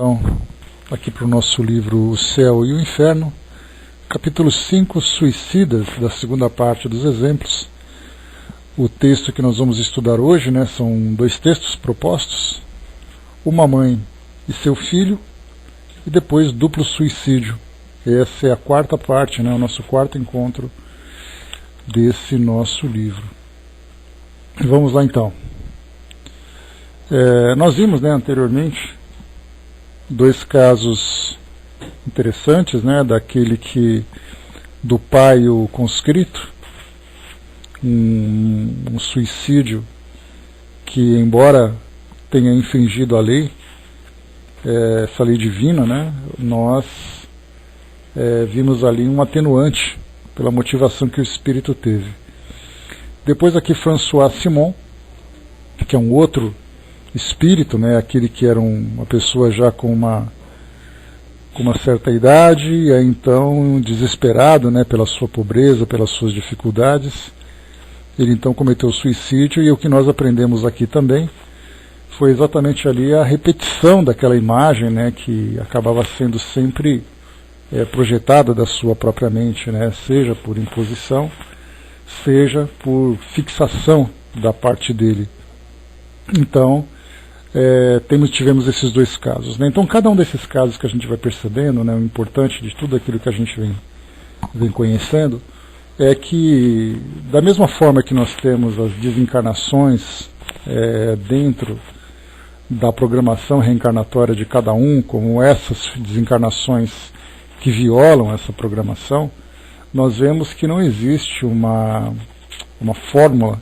Então, aqui para o nosso livro O Céu e o Inferno, capítulo 5, Suicidas, da segunda parte dos exemplos. O texto que nós vamos estudar hoje, são dois textos propostos: uma mãe e seu filho, e depois duplo suicídio. Essa é a quarta parte, o nosso quarto encontro desse nosso livro. Vamos lá então. Nós vimos anteriormente dois casos interessantes, daquele do pai o conscrito, um suicídio que, embora tenha infringido a lei, essa lei divina, nós vimos ali um atenuante pela motivação que o espírito teve. Depois aqui François Simon, que é um outro espírito, aquele que era uma pessoa já com uma certa idade, e aí então desesperado, pela sua pobreza, pelas suas dificuldades, ele então cometeu suicídio. E o que nós aprendemos aqui também foi exatamente ali a repetição daquela imagem, que acabava sendo sempre projetada da sua própria mente, seja por imposição, seja por fixação da parte dele. Então, tivemos esses dois casos. Então, cada um desses casos que a gente vai percebendo, o importante de tudo aquilo que a gente vem conhecendo, é que, da mesma forma que nós temos as desencarnações dentro da programação reencarnatória de cada um, como essas desencarnações que violam essa programação, nós vemos que não existe uma fórmula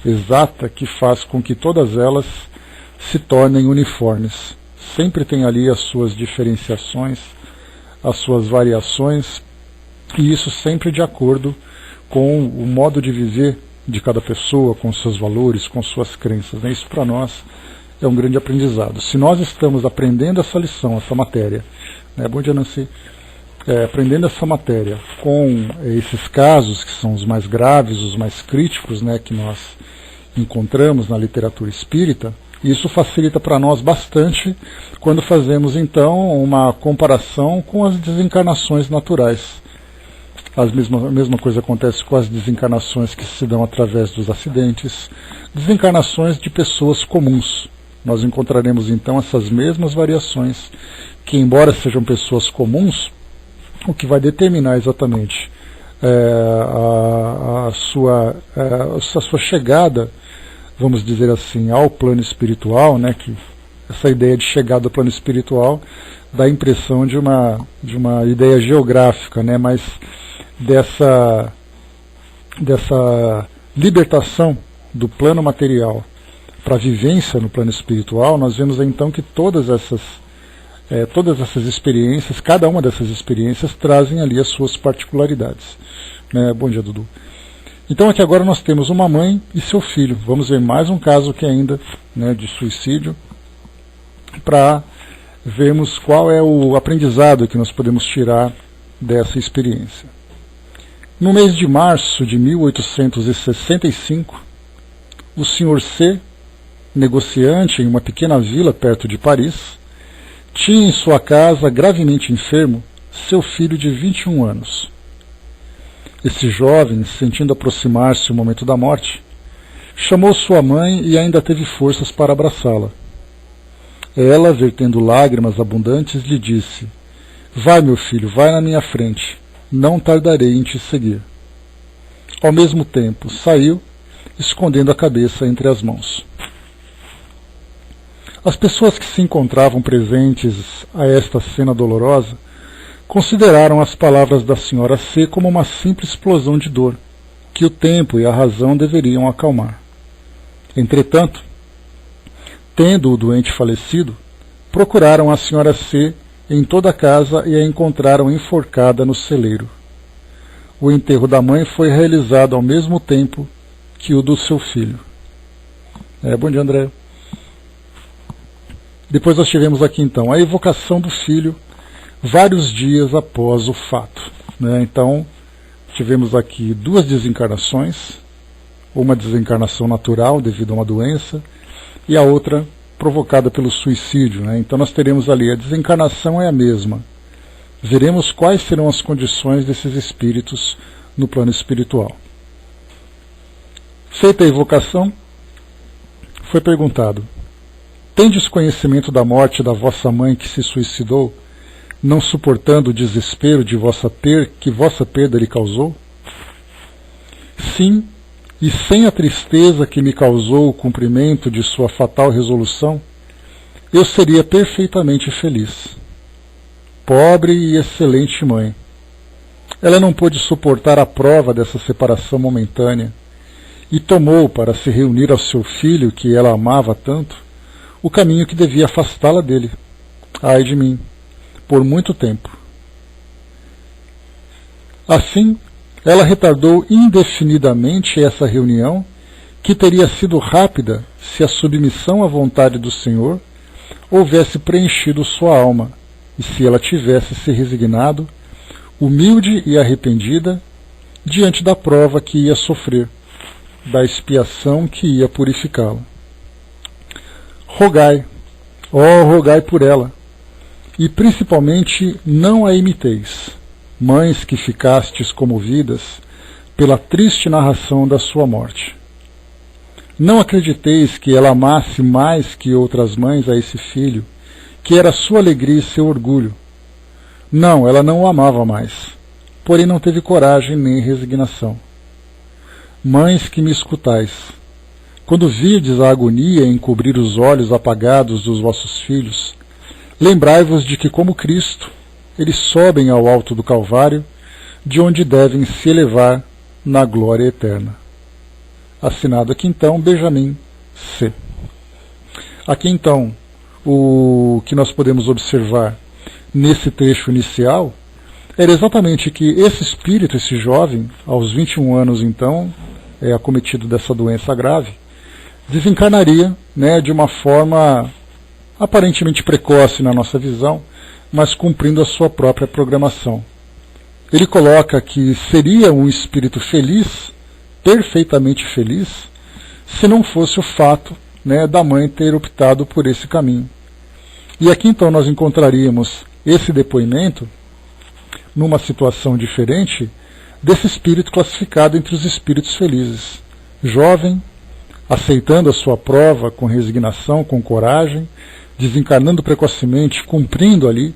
exata que faz com que todas elas se tornem uniformes. Sempre tem ali as suas diferenciações, as suas variações, e isso sempre de acordo com o modo de viver de cada pessoa, com seus valores, com suas crenças. Isso para nós é um grande aprendizado. Se nós estamos aprendendo essa lição, essa matéria, bom dia, Nancy, aprendendo essa matéria com esses casos que são os mais graves, os mais críticos, que nós encontramos na literatura espírita, isso facilita para nós bastante quando fazemos então uma comparação com as desencarnações naturais. A mesma coisa acontece com as desencarnações que se dão através dos acidentes, desencarnações de pessoas comuns. Nós encontraremos então essas mesmas variações, que embora sejam pessoas comuns, o que vai determinar exatamente a sua chegada, vamos dizer assim, ao plano espiritual, que essa ideia de chegada ao plano espiritual dá a impressão de uma ideia geográfica, mas dessa libertação do plano material para a vivência no plano espiritual. Nós vemos então que todas essas experiências, cada uma dessas experiências trazem ali as suas particularidades. Bom dia, Dudu. Então aqui agora nós temos uma mãe e seu filho. Vamos ver mais um caso aqui ainda de suicídio, para vermos qual é o aprendizado que nós podemos tirar dessa experiência. No mês de março de 1865, o Sr. C, negociante em uma pequena vila perto de Paris, tinha em sua casa, gravemente enfermo, seu filho de 21 anos. Esse jovem, sentindo aproximar-se o momento da morte, chamou sua mãe e ainda teve forças para abraçá-la. Ela, vertendo lágrimas abundantes, lhe disse: "Vai, meu filho, vai na minha frente, não tardarei em te seguir." Ao mesmo tempo, saiu, escondendo a cabeça entre as mãos. As pessoas que se encontravam presentes a esta cena dolorosa consideraram as palavras da senhora C como uma simples explosão de dor, que o tempo e a razão deveriam acalmar. Entretanto, tendo o doente falecido, procuraram a senhora C em toda a casa e a encontraram enforcada no celeiro. O enterro da mãe foi realizado ao mesmo tempo que o do seu filho. Bom dia, André. Depois nós tivemos aqui então a evocação do filho vários dias após o fato. Então, tivemos aqui duas desencarnações, uma desencarnação natural devido a uma doença, e a outra provocada pelo suicídio, né? Então nós teremos ali, a desencarnação é a mesma. Veremos quais serão as condições desses espíritos no plano espiritual. Feita a evocação, foi perguntado: tendes conhecimento da morte da vossa mãe que se suicidou, não suportando o desespero de que vossa perda lhe causou? Sim, e sem a tristeza que me causou o cumprimento de sua fatal resolução, eu seria perfeitamente feliz. Pobre e excelente mãe! Ela não pôde suportar a prova dessa separação momentânea e tomou, para se reunir ao seu filho, que ela amava tanto, o caminho que devia afastá-la dele. Ai de mim! Por muito tempo. Assim, ela retardou indefinidamente essa reunião, que teria sido rápida se a submissão à vontade do Senhor houvesse preenchido sua alma, e se ela tivesse se resignado, humilde e arrependida, diante da prova que ia sofrer, da expiação que ia purificá-la. Rogai, ó, rogai por ela, e principalmente não a imiteis, mães que ficastes comovidas pela triste narração da sua morte. Não acrediteis que ela amasse mais que outras mães a esse filho, que era sua alegria e seu orgulho. Não, ela não o amava mais, porém não teve coragem nem resignação. Mães que me escutais, quando virdes a agonia em cobrir os olhos apagados dos vossos filhos, lembrai-vos de que, como Cristo, eles sobem ao alto do Calvário, de onde devem se elevar na glória eterna. Assinado aqui então, Benjamin C. Aqui então, o que nós podemos observar nesse trecho inicial era exatamente que esse espírito, esse jovem, aos 21 anos então, acometido dessa doença grave, desencarnaria, né, de uma forma aparentemente precoce na nossa visão, mas cumprindo a sua própria programação. Ele coloca que seria um espírito feliz, perfeitamente feliz, se não fosse o fato, né, da mãe ter optado por esse caminho. E aqui então nós encontraríamos esse depoimento numa situação diferente desse espírito classificado entre os espíritos felizes. Jovem, aceitando a sua prova com resignação, com coragem, desencarnando precocemente, cumprindo ali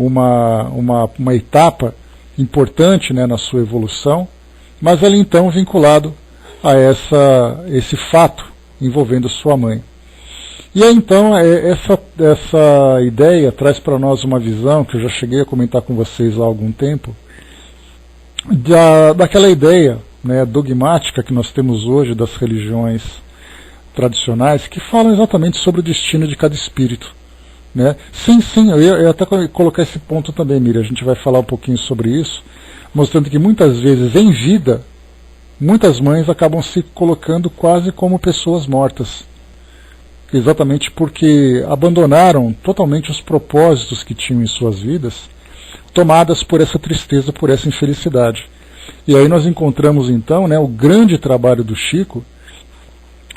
uma etapa importante, né, na sua evolução, mas ali então vinculado a esse fato envolvendo sua mãe. E aí então essa ideia traz para nós uma visão que eu já cheguei a comentar com vocês há algum tempo, daquela ideia, né, dogmática que nós temos hoje das religiões tradicionais, que falam exatamente sobre o destino de cada espírito. Né? Sim, eu ia até colocar esse ponto também, Miriam, a gente vai falar um pouquinho sobre isso, mostrando que muitas vezes em vida, muitas mães acabam se colocando quase como pessoas mortas, exatamente porque abandonaram totalmente os propósitos que tinham em suas vidas, tomadas por essa tristeza, por essa infelicidade. E aí nós encontramos então, né, o grande trabalho do Chico,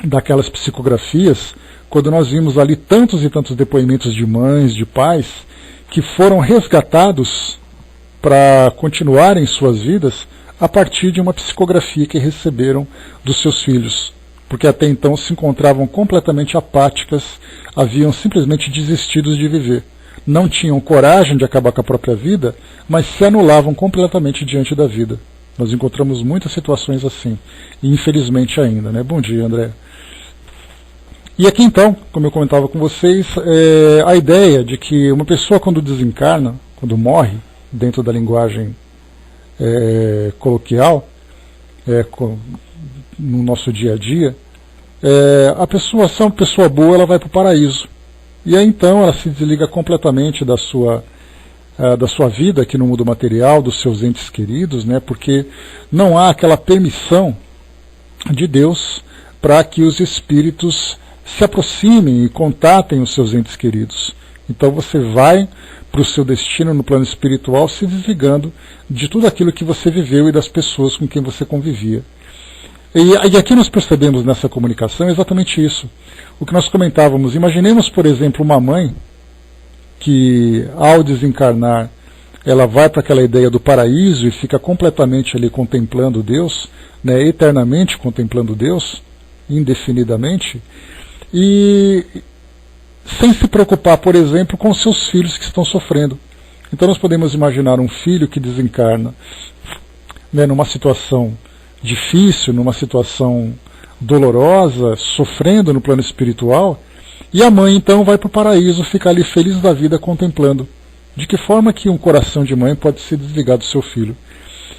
daquelas psicografias, quando nós vimos ali tantos e tantos depoimentos de mães, de pais, que foram resgatados para continuarem suas vidas a partir de uma psicografia que receberam dos seus filhos, porque até então se encontravam completamente apáticas, haviam simplesmente desistido de viver. Não tinham coragem de acabar com a própria vida, mas se anulavam completamente diante da vida. Nós encontramos muitas situações assim, e infelizmente ainda, né? Bom dia, André. E aqui então, como eu comentava com vocês, a ideia de que uma pessoa quando desencarna, quando morre, dentro da linguagem coloquial, no nosso dia a dia, a pessoa, se é uma pessoa boa, ela vai para o paraíso. E aí então ela se desliga completamente da sua vida aqui no mundo material, dos seus entes queridos, né, porque não há aquela permissão de Deus para que os espíritos se aproximem e contatem os seus entes queridos. Então você vai para o seu destino no plano espiritual se desligando de tudo aquilo que você viveu e das pessoas com quem você convivia. E aqui nós percebemos nessa comunicação exatamente isso. O que nós comentávamos, imaginemos, por exemplo, uma mãe que, ao desencarnar, ela vai para aquela ideia do paraíso e fica completamente ali contemplando Deus, né, eternamente contemplando Deus, indefinidamente, e sem se preocupar, por exemplo, com seus filhos que estão sofrendo. Então nós podemos imaginar um filho que desencarna, né, numa situação difícil, numa situação dolorosa, sofrendo no plano espiritual, e a mãe então vai para o paraíso, fica ali feliz da vida contemplando. De que forma que um coração de mãe pode se desligar do seu filho?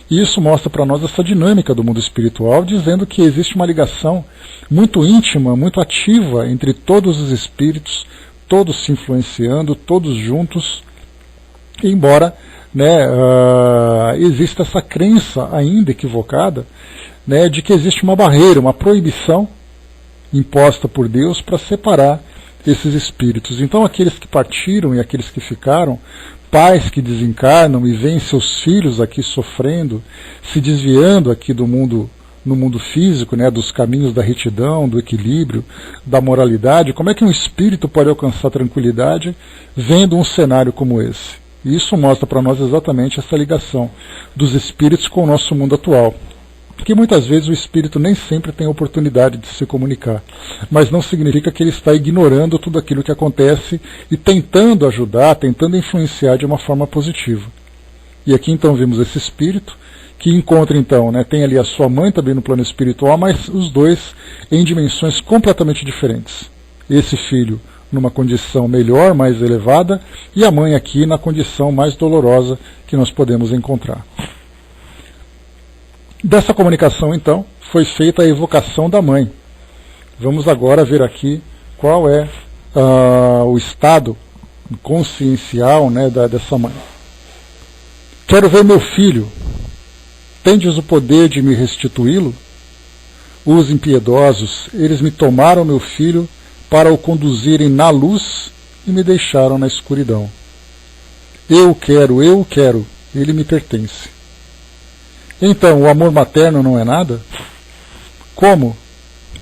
E isso mostra para nós essa dinâmica do mundo espiritual, dizendo que existe uma ligação muito íntima, muito ativa entre todos os espíritos, todos se influenciando, todos juntos, embora, né, exista essa crença ainda equivocada, né, de que existe uma barreira, uma proibição imposta por Deus para separar esses espíritos. Então aqueles que partiram e aqueles que ficaram, pais que desencarnam e veem seus filhos aqui sofrendo, se desviando aqui do mundo, no mundo físico, né, dos caminhos da retidão, do equilíbrio, da moralidade, como é que um espírito pode alcançar tranquilidade vendo um cenário como esse? E isso mostra para nós exatamente essa ligação dos espíritos com o nosso mundo atual. Porque muitas vezes o espírito nem sempre tem a oportunidade de se comunicar, mas não significa que ele está ignorando tudo aquilo que acontece e tentando ajudar, tentando influenciar de uma forma positiva. E aqui então vimos esse espírito que encontra então, né, tem ali a sua mãe também no plano espiritual, mas os dois em dimensões completamente diferentes. Esse filho numa condição melhor, mais elevada, e a mãe aqui na condição mais dolorosa que nós podemos encontrar. Dessa comunicação, então, foi feita a evocação da mãe. Vamos agora ver aqui qual é o estado consciencial, né, dessa mãe. Quero ver meu filho. Tendes o poder de me restituí-lo? Os impiedosos, eles me tomaram meu filho para o conduzirem na luz e me deixaram na escuridão. Eu quero, ele me pertence. Então, o amor materno não é nada? Como?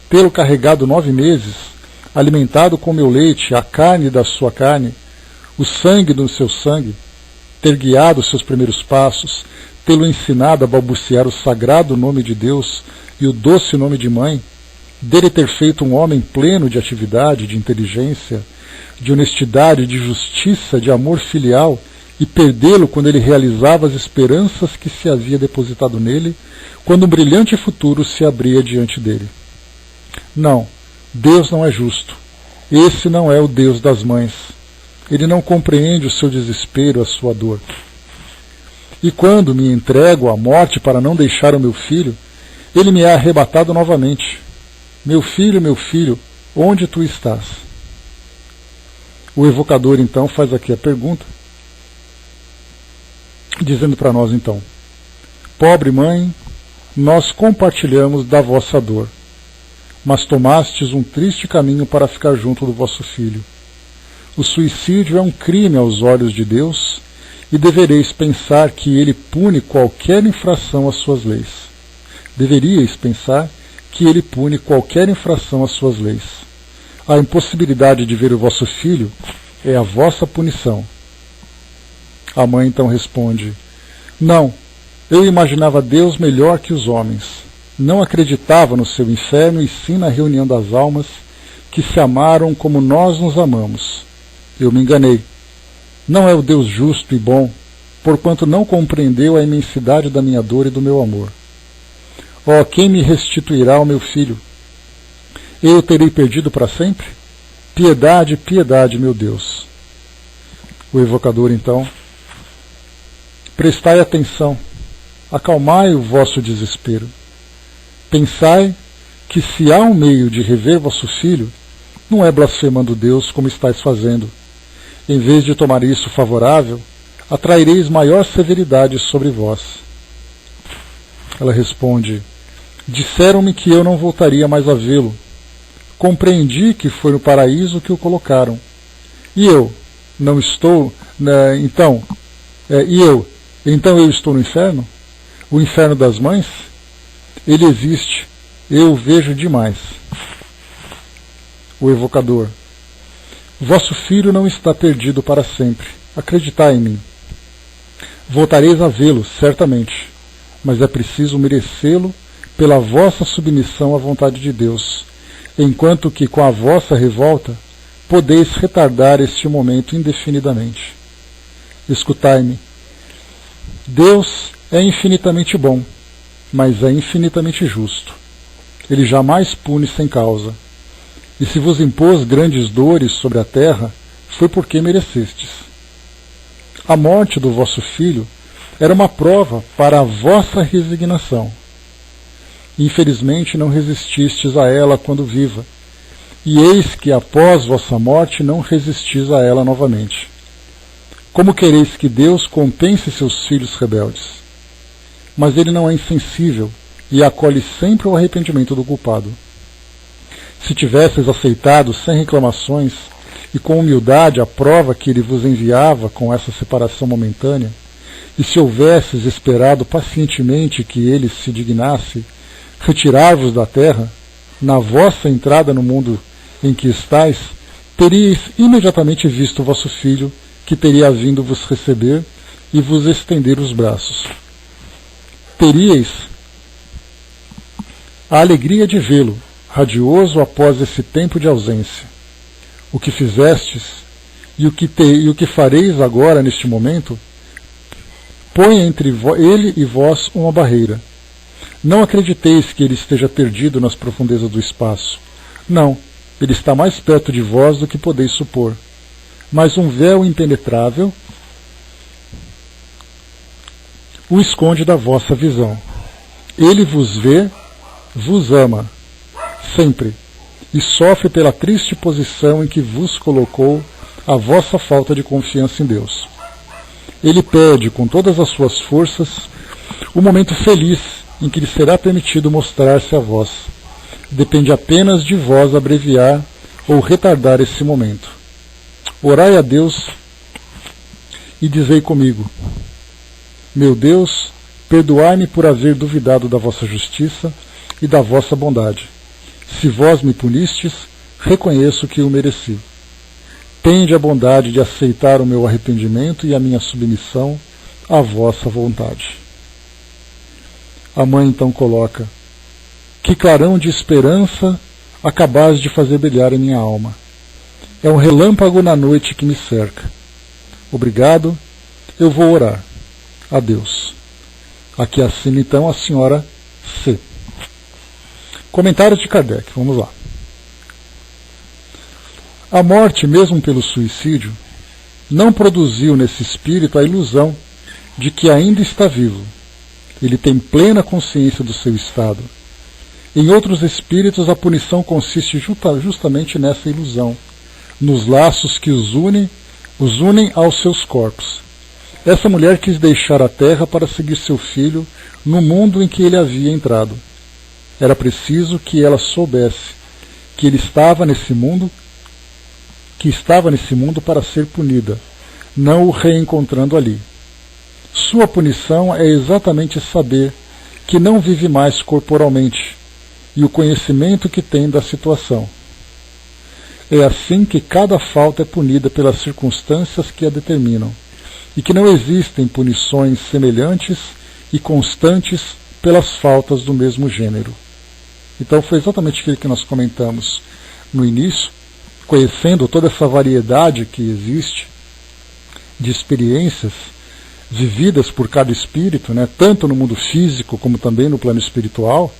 Tê-lo carregado 9 meses, alimentado com meu leite, a carne da sua carne, o sangue do seu sangue, ter guiado os seus primeiros passos, tê-lo ensinado a balbuciar o sagrado nome de Deus e o doce nome de mãe, dele ter feito um homem pleno de atividade, de inteligência, de honestidade, de justiça, de amor filial, e perdê-lo quando ele realizava as esperanças que se havia depositado nele, quando um brilhante futuro se abria diante dele. Não, Deus não é justo. Esse não é o Deus das mães. Ele não compreende o seu desespero, a sua dor. E quando me entrego à morte para não deixar o meu filho, ele me é arrebatado novamente. Meu filho, onde tu estás? O evocador então faz aqui a pergunta, dizendo para nós então: pobre mãe, nós compartilhamos da vossa dor, mas tomastes um triste caminho para ficar junto do vosso filho. O suicídio é um crime aos olhos de Deus, e devereis pensar que ele pune qualquer infração às suas leis. Deveríeis pensar que ele pune qualquer infração às suas leis. A impossibilidade de ver o vosso filho é a vossa punição. A mãe então responde: não, eu imaginava Deus melhor que os homens. Não acreditava no seu inferno e sim na reunião das almas que se amaram como nós nos amamos. Eu me enganei. Não é o Deus justo e bom, porquanto não compreendeu a imensidade da minha dor e do meu amor. Ó, quem me restituirá o meu filho? Eu o terei perdido para sempre? Piedade, piedade, meu Deus. O evocador, então: prestai atenção, acalmai o vosso desespero. Pensai que se há um meio de rever vosso filho, não é blasfemando Deus como estáis fazendo. Em vez de tomar isso favorável, atraireis maior severidade sobre vós. Ela responde: disseram-me que eu não voltaria mais a vê-lo. Compreendi que foi no paraíso que o colocaram. E eu não estou, então eu estou no inferno? O inferno das mães? Ele existe. Eu vejo demais. O evocador: vosso filho não está perdido para sempre. Acreditai em mim. Voltareis a vê-lo, certamente, mas é preciso merecê-lo pela vossa submissão à vontade de Deus, enquanto que com a vossa revolta podeis retardar este momento indefinidamente. Escutai-me. Deus é infinitamente bom, mas é infinitamente justo. Ele jamais pune sem causa. E se vos impôs grandes dores sobre a terra, foi porque merecestes. A morte do vosso filho era uma prova para a vossa resignação. Infelizmente não resististes a ela quando viva, e eis que após vossa morte não resistis a ela novamente. Como quereis que Deus compense seus filhos rebeldes? Mas ele não é insensível e acolhe sempre o arrependimento do culpado. Se tivesseis aceitado sem reclamações e com humildade a prova que ele vos enviava com essa separação momentânea, e se houvesses esperado pacientemente que ele se dignasse retirar-vos da terra, na vossa entrada no mundo em que estáis, teríeis imediatamente visto vosso filho, que teria vindo vos receber e vos estender os braços. Teríeis a alegria de vê-lo, radioso após esse tempo de ausência. O que fizestes e o que fareis agora neste momento, põe entre ele e vós uma barreira. Não acrediteis que ele esteja perdido nas profundezas do espaço. Não, ele está mais perto de vós do que podeis supor. Mas um véu impenetrável o esconde da vossa visão. Ele vos vê, vos ama, sempre, e sofre pela triste posição em que vos colocou a vossa falta de confiança em Deus. Ele pede com todas as suas forças o momento feliz em que lhe será permitido mostrar-se a vós. Depende apenas de vós abreviar ou retardar esse momento. Orai a Deus e dizei comigo: meu Deus, perdoai-me por haver duvidado da vossa justiça e da vossa bondade. Se vós me punistes, reconheço que o mereci. Tende a bondade de aceitar o meu arrependimento e a minha submissão à vossa vontade. A mãe então coloca: que clarão de esperança acabais de fazer brilhar em minha alma. É um relâmpago na noite que me cerca. Obrigado, eu vou orar. Adeus. Aqui assina então a senhora C. Comentários de Kardec, vamos lá. A morte, mesmo pelo suicídio, não produziu nesse espírito a ilusão de que ainda está vivo. Ele tem plena consciência do seu estado. Em outros espíritos, a punição consiste justamente nessa ilusão, nos laços que os unem aos seus corpos. Essa mulher quis deixar a terra para seguir seu filho no mundo em que ele havia entrado. Era preciso que ela soubesse que ele estava nesse mundo, para ser punida, não o reencontrando ali. Sua punição é exatamente saber que não vive mais corporalmente e o conhecimento que tem da situação. É assim que cada falta é punida pelas circunstâncias que a determinam, e que não existem punições semelhantes e constantes pelas faltas do mesmo gênero. Então foi exatamente aquilo que nós comentamos no início, conhecendo toda essa variedade que existe de experiências vividas por cada espírito, né, tanto no mundo físico como também no plano espiritual.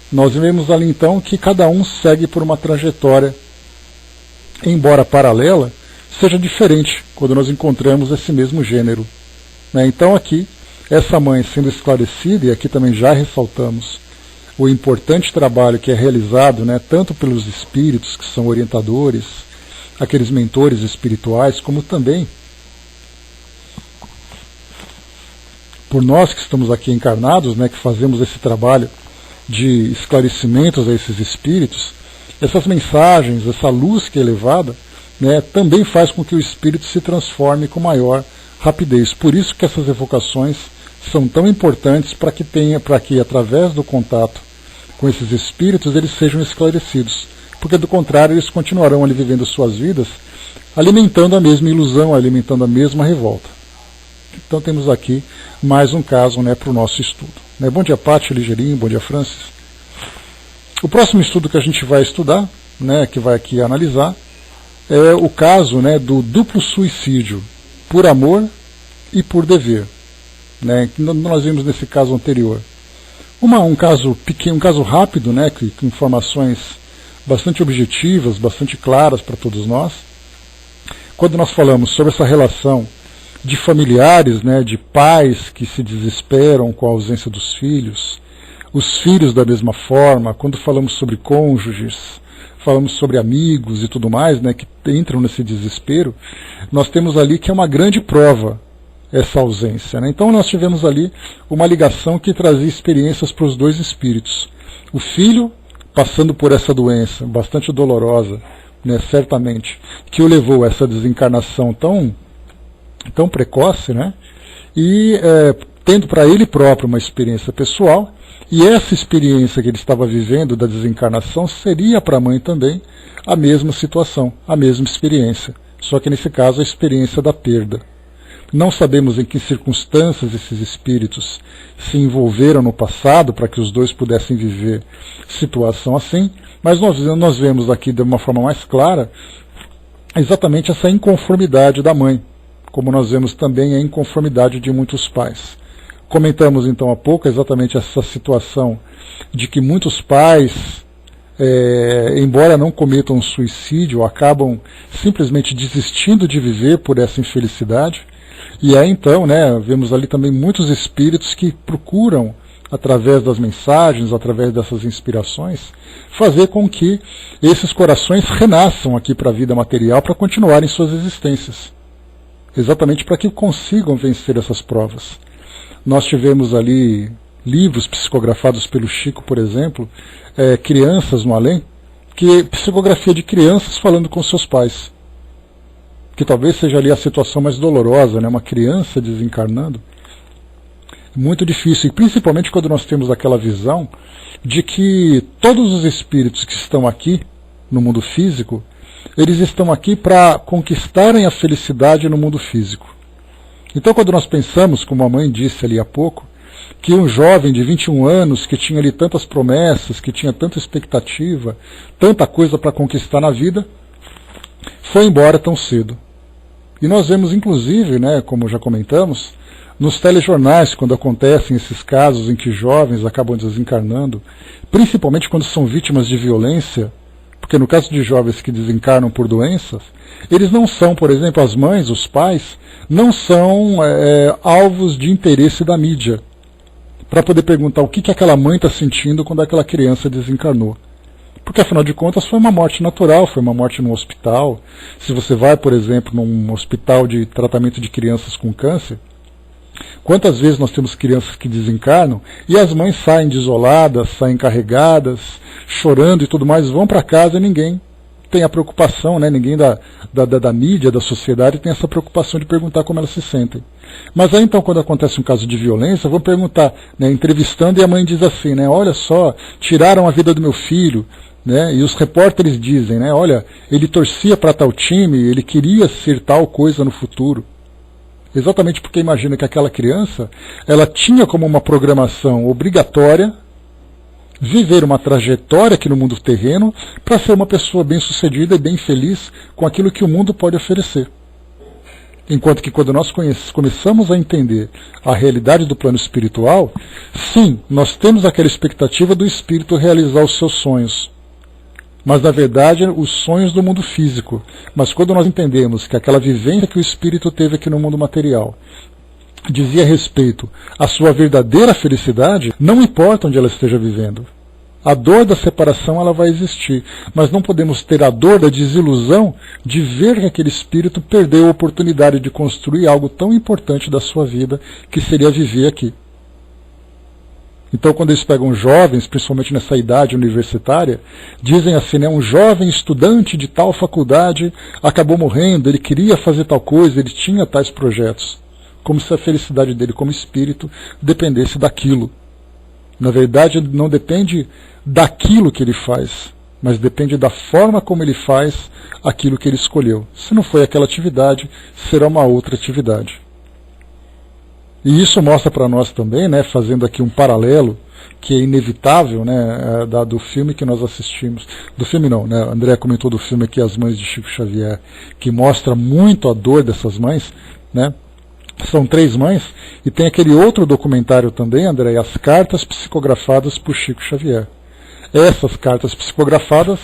Nós vemos ali então que cada um segue por uma trajetória, embora paralela, seja diferente quando nós encontramos esse mesmo gênero. Então aqui, essa mãe sendo esclarecida, e aqui também já ressaltamos o importante trabalho que é realizado, tanto pelos espíritos que são orientadores, aqueles mentores espirituais, como também por nós que estamos aqui encarnados, que fazemos esse trabalho de esclarecimentos a esses espíritos. Essas mensagens, essa luz que é elevada, também faz com que o espírito se transforme com maior rapidez. Por isso que essas evocações são tão importantes para que através do contato com esses espíritos, eles sejam esclarecidos, porque do contrário eles continuarão ali vivendo suas vidas, alimentando a mesma ilusão, alimentando a mesma revolta. Então temos aqui mais um caso, né, para o nosso estudo. Bom dia, Pátio, Ligeirinho, bom dia, Francis. O próximo estudo que a gente vai estudar, né, que vai aqui analisar, é o caso, né, do duplo suicídio, por amor e por dever, né, que nós vimos nesse caso anterior. Um caso pequeno, um caso rápido, né, com informações bastante objetivas, bastante claras para todos nós. Quando nós falamos sobre essa relação de familiares, né, de pais que se desesperam com a ausência dos filhos, os filhos da mesma forma, quando falamos sobre cônjuges, falamos sobre amigos e tudo mais, né, que entram nesse desespero, nós temos ali que é uma grande prova essa ausência, né? Então nós tivemos ali uma ligação que trazia experiências para os dois espíritos. O filho passando por essa doença bastante dolorosa, né, certamente, que o levou a essa desencarnação tão precoce, né, e tendo para ele próprio uma experiência pessoal, e essa experiência que ele estava vivendo da desencarnação seria para a mãe também a mesma situação, a mesma experiência, só que nesse caso a experiência da perda. Não sabemos em que circunstâncias esses espíritos se envolveram no passado para que os dois pudessem viver situação assim, mas nós vemos aqui de uma forma mais clara exatamente essa inconformidade da mãe, como nós vemos também a inconformidade de muitos pais. Comentamos então há pouco exatamente essa situação de que muitos pais, embora não cometam suicídio, acabam simplesmente desistindo de viver por essa infelicidade. E aí então, né, vemos ali também muitos espíritos que procuram, através das mensagens, através dessas inspirações, fazer com que esses corações renasçam aqui para a vida material para continuarem suas existências. Exatamente para que consigam vencer essas provas. Nós tivemos ali livros psicografados pelo Chico, por exemplo, Crianças no Além, que psicografia de crianças falando com seus pais. Que talvez seja ali a situação mais dolorosa, né? Uma criança desencarnando. Muito difícil, e principalmente quando nós temos aquela visão de que todos os espíritos que estão aqui no mundo físico, eles estão aqui para conquistarem a felicidade no mundo físico. Então quando nós pensamos, como a mãe disse ali há pouco, que um jovem de 21 anos, que tinha ali tantas promessas, que tinha tanta expectativa, tanta coisa para conquistar na vida, foi embora tão cedo. E nós vemos inclusive, né, como já comentamos, nos telejornais, quando acontecem esses casos em que jovens acabam desencarnando, principalmente quando são vítimas de violência, porque no caso de jovens que desencarnam por doenças, eles não são, por exemplo, as mães, os pais, não são alvos de interesse da mídia, para poder perguntar o que aquela mãe está sentindo quando aquela criança desencarnou. Porque, afinal de contas, foi uma morte natural, foi uma morte num hospital. Se você vai, por exemplo, num hospital de tratamento de crianças com câncer, quantas vezes nós temos crianças que desencarnam e as mães saem desoladas, saem carregadas, chorando e tudo mais, vão para casa e ninguém tem a preocupação, né? Ninguém da mídia, da sociedade tem essa preocupação de perguntar como elas se sentem. Mas aí então, quando acontece um caso de violência, vão perguntar, né, entrevistando, e a mãe diz assim, né, olha só, tiraram a vida do meu filho, né, e os repórteres dizem, né, olha, ele torcia para tal time, ele queria ser tal coisa no futuro. Exatamente porque imagina que aquela criança, ela tinha como uma programação obrigatória viver uma trajetória aqui no mundo terreno para ser uma pessoa bem-sucedida e bem feliz com aquilo que o mundo pode oferecer. Enquanto que quando nós começamos a entender a realidade do plano espiritual, sim, nós temos aquela expectativa do espírito realizar os seus sonhos. Mas na verdade os sonhos do mundo físico. Mas quando nós entendemos que aquela vivência que o espírito teve aqui no mundo material dizia respeito à sua verdadeira felicidade, não importa onde ela esteja vivendo. A dor da separação ela vai existir, mas não podemos ter a dor da desilusão de ver que aquele espírito perdeu a oportunidade de construir algo tão importante da sua vida, que seria viver aqui. Então, quando eles pegam jovens, principalmente nessa idade universitária, dizem assim, né, um jovem estudante de tal faculdade acabou morrendo, ele queria fazer tal coisa, ele tinha tais projetos, como se a felicidade dele como espírito dependesse daquilo. Na verdade, não depende daquilo que ele faz, mas depende da forma como ele faz aquilo que ele escolheu. Se não foi aquela atividade, será uma outra atividade. E isso mostra para nós também, né, fazendo aqui um paralelo, que é inevitável, né, do filme que nós assistimos. Do filme não, né, André comentou do filme aqui, As Mães de Chico Xavier, que mostra muito a dor dessas mães, né? São 3 mães, e tem aquele outro documentário também, André, As Cartas Psicografadas por Chico Xavier. Essas cartas psicografadas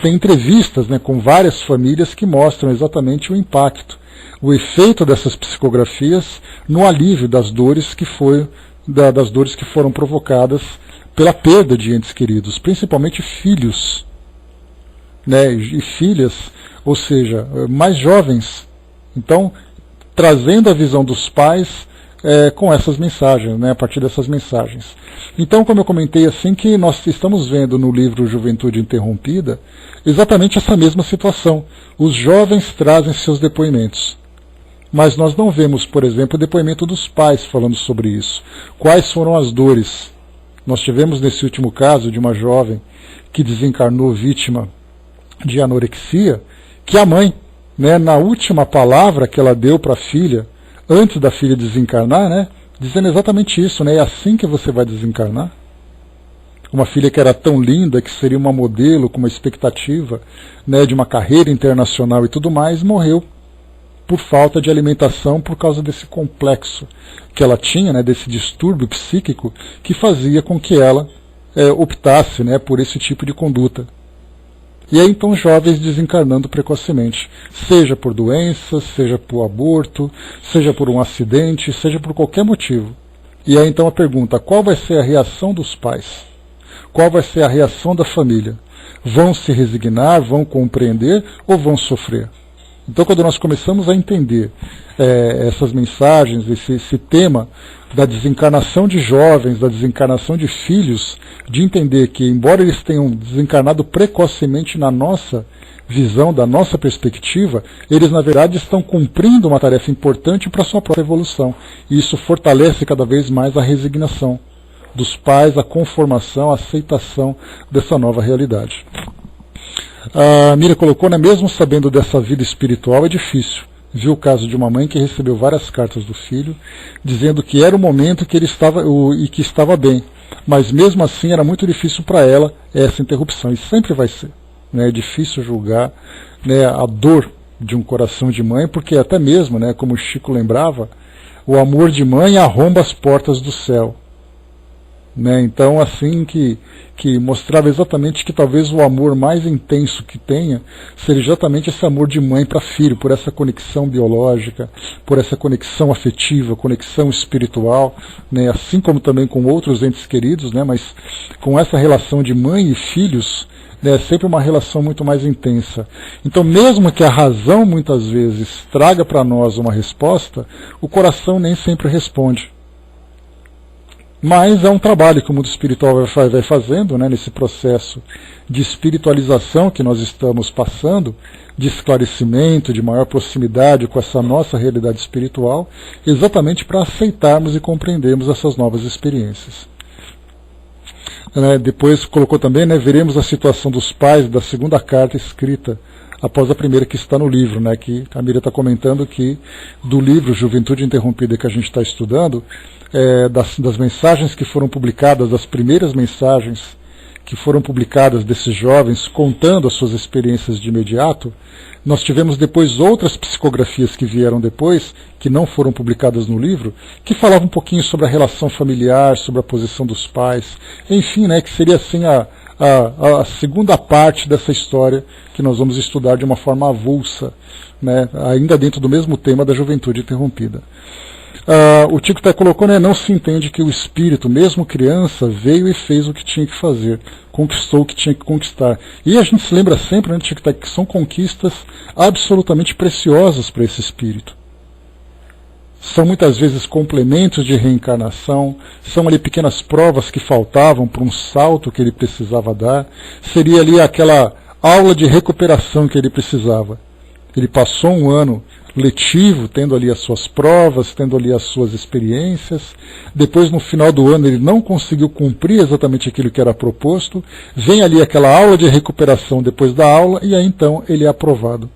têm entrevistas, né, com várias famílias que mostram exatamente o impacto, o efeito dessas psicografias no alívio das dores que foram provocadas pela perda de entes queridos, principalmente filhos, né, e filhas, ou seja, mais jovens. Então, trazendo a visão dos pais com essas mensagens, né, a partir dessas mensagens. Então, como eu comentei, assim que nós estamos vendo no livro Juventude Interrompida, exatamente essa mesma situação. Os jovens trazem seus depoimentos, mas nós não vemos, por exemplo, o depoimento dos pais falando sobre isso. Quais foram as dores? Nós tivemos nesse último caso de uma jovem que desencarnou vítima de anorexia, que a mãe, né, na última palavra que ela deu para a filha, antes da filha desencarnar, né, dizendo exatamente isso, né, é assim que você vai desencarnar? Uma filha que era tão linda, que seria uma modelo, com uma expectativa, né, de uma carreira internacional e tudo mais, morreu por falta de alimentação, por causa desse complexo que ela tinha, né, desse distúrbio psíquico, que fazia com que ela optasse, né, por esse tipo de conduta. E aí então jovens desencarnando precocemente, seja por doenças, seja por aborto, seja por um acidente, seja por qualquer motivo. E aí então a pergunta, qual vai ser a reação dos pais? Qual vai ser a reação da família? Vão se resignar, vão compreender ou vão sofrer? Então quando nós começamos a entender essas mensagens, esse tema da desencarnação de jovens, da desencarnação de filhos, de entender que, embora eles tenham desencarnado precocemente na nossa visão, da nossa perspectiva, eles na verdade estão cumprindo uma tarefa importante para a sua própria evolução. E isso fortalece cada vez mais a resignação dos pais, a conformação, a aceitação dessa nova realidade. A Miriam colocou, né, mesmo sabendo dessa vida espiritual, é difícil. Viu o caso de uma mãe que recebeu várias cartas do filho, dizendo que era o momento que ele estava e que estava bem, mas mesmo assim era muito difícil para ela essa interrupção, e sempre vai ser, né, é difícil julgar, né, a dor de um coração de mãe, porque até mesmo, né, como o Chico lembrava, o amor de mãe arromba as portas do céu. Né, então, assim que mostrava exatamente que talvez o amor mais intenso que tenha seria exatamente esse amor de mãe para filho, por essa conexão biológica, por essa conexão afetiva, conexão espiritual, né, assim como também com outros entes queridos, né, mas com essa relação de mãe e filhos, né, é sempre uma relação muito mais intensa. Então, mesmo que a razão muitas vezes traga para nós uma resposta, o coração nem sempre responde. Mas é um trabalho que o mundo espiritual vai fazendo, né, nesse processo de espiritualização que nós estamos passando, de esclarecimento, de maior proximidade com essa nossa realidade espiritual, exatamente para aceitarmos e compreendermos essas novas experiências. Depois colocou também, né, veremos a situação dos pais da segunda carta escrita após a primeira que está no livro, né, que a Miriam está comentando que do livro Juventude Interrompida que a gente está estudando, das mensagens que foram publicadas, das primeiras mensagens que foram publicadas desses jovens contando as suas experiências de imediato, nós tivemos depois outras psicografias que vieram depois, que não foram publicadas no livro, que falavam um pouquinho sobre a relação familiar, sobre a posição dos pais, enfim, né, que seria assim a segunda parte dessa história que nós vamos estudar de uma forma avulsa, né, ainda dentro do mesmo tema da juventude interrompida. O Tico até colocou, né, não se entende que o espírito, mesmo criança, veio e fez o que tinha que fazer, conquistou o que tinha que conquistar. E a gente se lembra sempre, né, Tico, que são conquistas absolutamente preciosas para esse espírito. São muitas vezes complementos de reencarnação, são ali pequenas provas que faltavam para um salto que ele precisava dar, seria ali aquela aula de recuperação que ele precisava. Ele passou um ano letivo, tendo ali as suas provas, tendo ali as suas experiências. Depois, no final do ano, ele não conseguiu cumprir exatamente aquilo que era proposto. Vem ali aquela aula de recuperação depois da aula, e aí então ele é aprovado.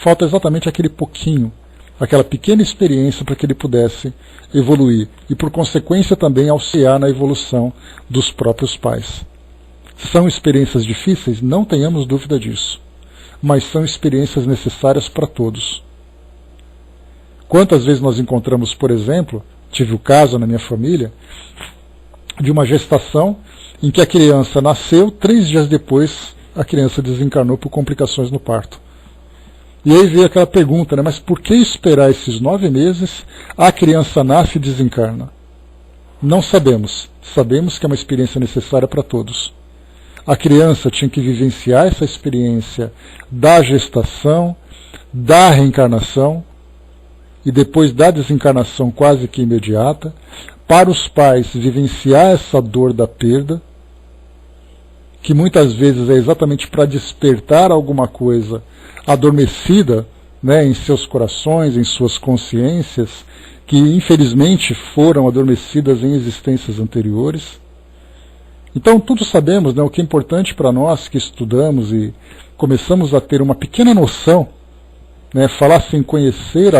Falta exatamente aquele pouquinho, aquela pequena experiência para que ele pudesse evoluir e, por consequência, também auxiliar na evolução dos próprios pais. São experiências difíceis? Não tenhamos dúvida disso. Mas são experiências necessárias para todos. Quantas vezes nós encontramos, por exemplo, tive o caso na minha família, de uma gestação em que a criança nasceu, 3 dias depois a criança desencarnou por complicações no parto. E aí veio aquela pergunta, né, mas por que esperar esses 9 meses, a criança nasce e desencarna? Não sabemos. Sabemos que é uma experiência necessária para todos. A criança tinha que vivenciar essa experiência da gestação, da reencarnação, e depois da desencarnação quase que imediata, para os pais vivenciar essa dor da perda, que muitas vezes é exatamente para despertar alguma coisa adormecida, né, em seus corações, em suas consciências, que infelizmente foram adormecidas em existências anteriores. Então, todos sabemos, né, o que é importante para nós que estudamos e começamos a ter uma pequena noção, né, falar sem conhecer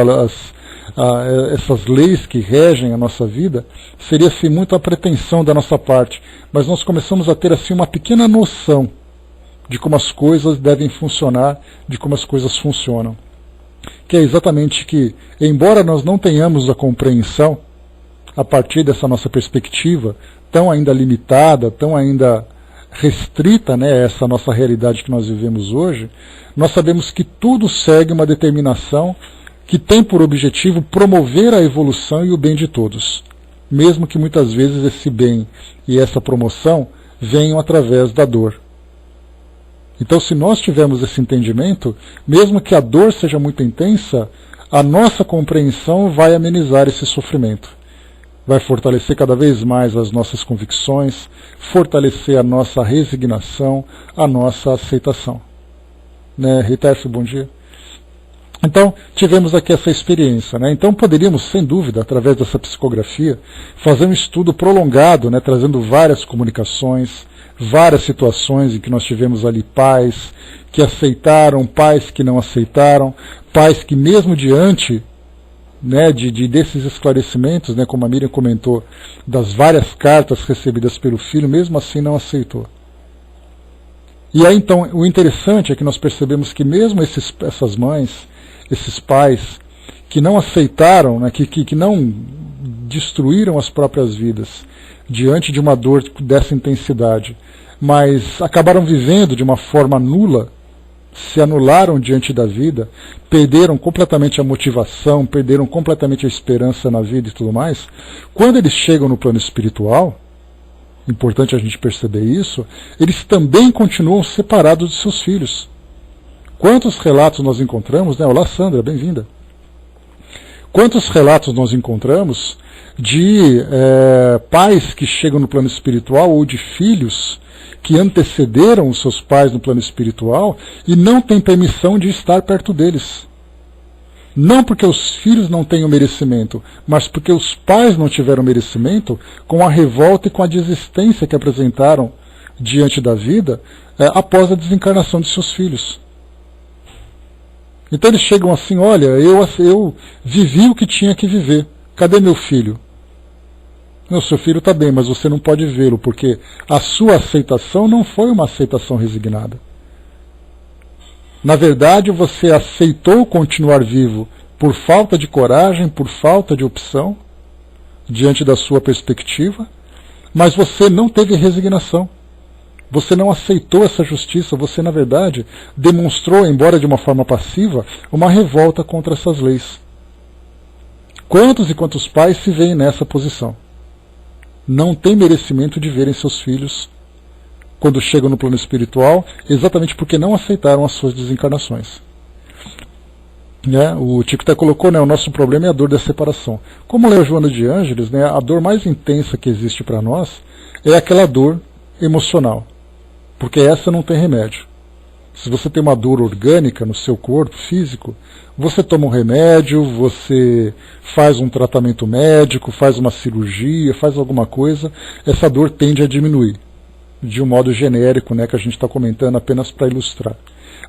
essas leis que regem a nossa vida, seria assim, muito a pretensão da nossa parte, mas nós começamos a ter assim, uma pequena noção de como as coisas devem funcionar, de como as coisas funcionam. Que é exatamente que, embora nós não tenhamos a compreensão, a partir dessa nossa perspectiva, tão ainda limitada, tão ainda restrita, né, essa nossa realidade que nós vivemos hoje, nós sabemos que tudo segue uma determinação que tem por objetivo promover a evolução e o bem de todos, mesmo que muitas vezes esse bem e essa promoção venham através da dor. Então, se nós tivermos esse entendimento, mesmo que a dor seja muito intensa, a nossa compreensão vai amenizar esse sofrimento. Vai fortalecer cada vez mais as nossas convicções, fortalecer a nossa resignação, a nossa aceitação. Né, Rita F., bom dia. Então, tivemos aqui essa experiência. Né? Então, poderíamos, sem dúvida, através dessa psicografia, fazer um estudo prolongado, né, trazendo várias comunicações, várias situações em que nós tivemos ali pais que aceitaram, pais que não aceitaram, pais que mesmo diante, né, desses esclarecimentos, né, como a Miriam comentou, das várias cartas recebidas pelo filho, mesmo assim não aceitou. E aí então o interessante é que nós percebemos que mesmo essas mães, esses pais que não aceitaram, né, que não destruíram as próprias vidas diante de uma dor dessa intensidade, mas acabaram vivendo de uma forma nula, se anularam diante da vida, perderam completamente a motivação, perderam completamente a esperança na vida e tudo mais, quando eles chegam no plano espiritual, importante a gente perceber isso, eles também continuam separados de seus filhos. Quantos relatos nós encontramos, né? Olá Sandra, bem-vinda. Quantos relatos nós encontramos de pais que chegam no plano espiritual ou de filhos que antecederam os seus pais no plano espiritual e não têm permissão de estar perto deles. Não porque os filhos não tenham merecimento, mas porque os pais não tiveram merecimento com a revolta e com a desistência que apresentaram diante da vida após a desencarnação de seus filhos. Então eles chegam assim, olha, eu vivi o que tinha que viver, cadê meu filho? Não, seu filho está bem, mas você não pode vê-lo, porque a sua aceitação não foi uma aceitação resignada. Na verdade, você aceitou continuar vivo por falta de coragem, por falta de opção, diante da sua perspectiva, mas você não teve resignação. Você não aceitou essa justiça, você, na verdade, demonstrou, embora de uma forma passiva, uma revolta contra essas leis. Quantos e quantos pais se veem nessa posição? Não têm merecimento de verem seus filhos quando chegam no plano espiritual, exatamente porque não aceitaram as suas desencarnações. Né? O Tico até colocou, né, o nosso problema é a dor da separação. Como leu Joana de Ângeles, né, a dor mais intensa que existe para nós é aquela dor emocional, porque essa não tem remédio. Se você tem uma dor orgânica no seu corpo físico, você toma um remédio, você faz um tratamento médico, faz uma cirurgia, faz alguma coisa, essa dor tende a diminuir, de um modo genérico, né, que a gente está comentando apenas para ilustrar.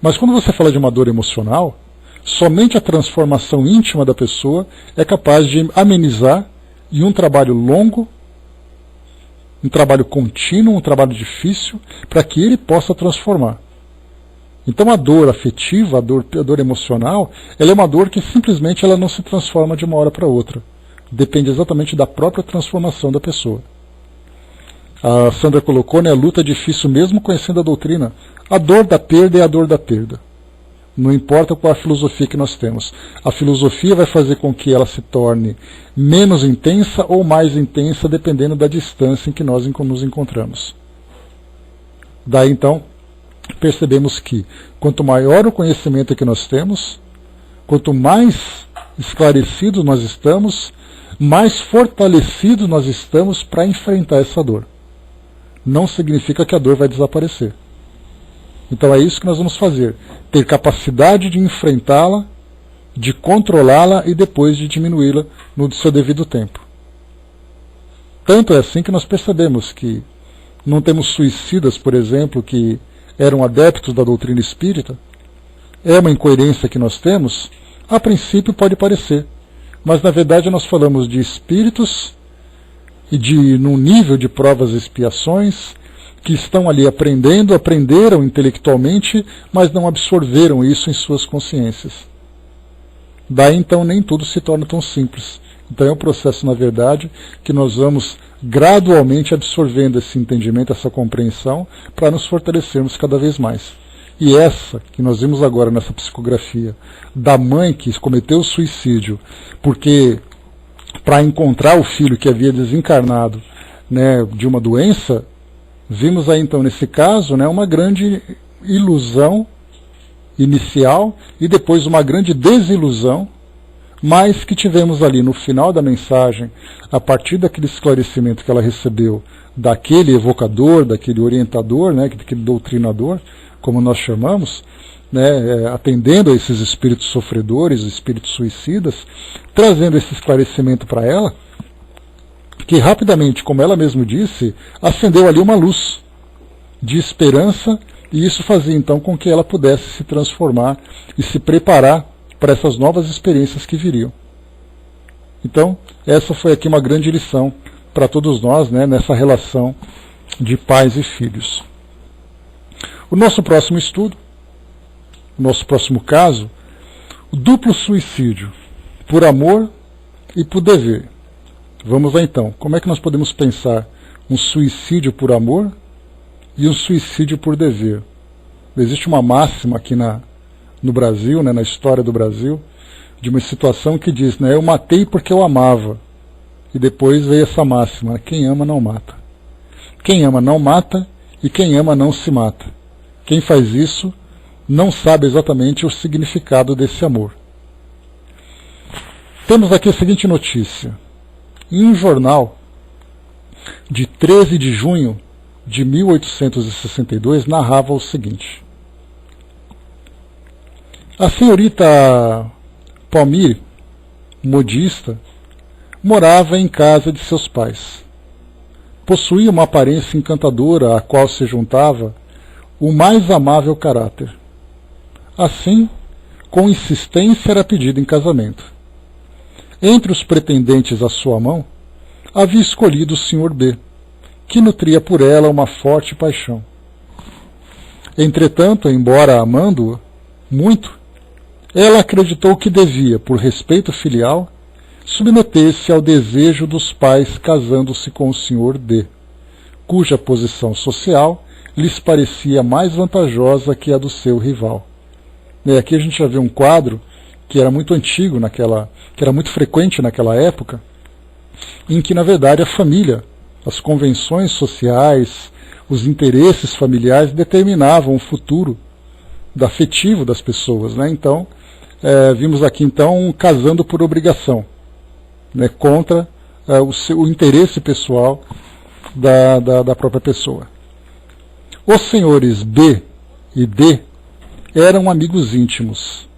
Mas quando você fala de uma dor emocional, somente a transformação íntima da pessoa é capaz de amenizar, e um trabalho longo, um trabalho contínuo, um trabalho difícil, para que ele possa transformar. Então a dor afetiva, a dor emocional, ela é uma dor que simplesmente ela não se transforma de uma hora para outra. Depende exatamente da própria transformação da pessoa. A Sandra colocou, né, a luta é difícil mesmo conhecendo a doutrina. A dor da perda é a dor da perda. Não importa qual a filosofia que nós temos. A filosofia vai fazer com que ela se torne menos intensa ou mais intensa, dependendo da distância em que nós nos encontramos. Daí então, percebemos que quanto maior o conhecimento que nós temos, quanto mais esclarecidos nós estamos, mais fortalecidos nós estamos para enfrentar essa dor. Não significa que a dor vai desaparecer. Então é isso que nós vamos fazer, ter capacidade de enfrentá-la, de controlá-la e depois de diminuí-la no seu devido tempo. Tanto é assim que nós percebemos que não temos suicidas, por exemplo, que eram adeptos da doutrina espírita. É uma incoerência que nós temos? A princípio pode parecer, mas na verdade nós falamos de espíritos e num nível de provas e expiações que estão ali aprenderam intelectualmente, mas não absorveram isso em suas consciências. Daí então nem tudo se torna tão simples. Então é um processo, na verdade, que nós vamos gradualmente absorvendo esse entendimento, essa compreensão, para nos fortalecermos cada vez mais. E essa que nós vimos agora nessa psicografia, da mãe que cometeu o suicídio, porque para encontrar o filho que havia desencarnado, né, de uma doença, vimos aí então nesse caso, né, uma grande ilusão inicial e depois uma grande desilusão, mas que tivemos ali no final da mensagem, a partir daquele esclarecimento que ela recebeu daquele evocador, daquele orientador, né, daquele doutrinador, como nós chamamos, né, atendendo a esses espíritos sofredores, espíritos suicidas, trazendo esse esclarecimento para ela, que rapidamente, como ela mesma disse, acendeu ali uma luz de esperança, e isso fazia então com que ela pudesse se transformar e se preparar para essas novas experiências que viriam. Então, essa foi aqui uma grande lição para todos nós, né, nessa relação de pais e filhos. O nosso próximo estudo, o nosso próximo caso, o duplo suicídio, por amor e por dever. Vamos lá então, como é que nós podemos pensar um suicídio por amor e um suicídio por dever? Existe uma máxima aqui no Brasil, né, na história do Brasil, de uma situação que diz, né, eu matei porque eu amava. E depois veio essa máxima, né, quem ama não mata. Quem ama não mata e quem ama não se mata. Quem faz isso não sabe exatamente o significado desse amor. Temos aqui a seguinte notícia. Em um jornal de 13 de junho de 1862 narrava o seguinte: a senhorita Palmyre, modista, morava em casa de seus pais. Possuía uma aparência encantadora, à qual se juntava o mais amável caráter. Assim, com insistência era pedida em casamento. Entre os pretendentes à sua mão, havia escolhido o Sr. B, que nutria por ela uma forte paixão. Entretanto, embora amando-o muito, ela acreditou que devia, por respeito filial, submeter-se ao desejo dos pais casando-se com o Sr. D, cuja posição social lhes parecia mais vantajosa que a do seu rival. E aqui a gente já vê um quadro que era muito antigo, que era muito frequente naquela época, em que, na verdade, a família, as convenções sociais, os interesses familiares determinavam o futuro afetivo das pessoas, né? Então, vimos aqui então casando por obrigação, né, contra o interesse pessoal da própria pessoa. Os senhores B e D eram amigos íntimos.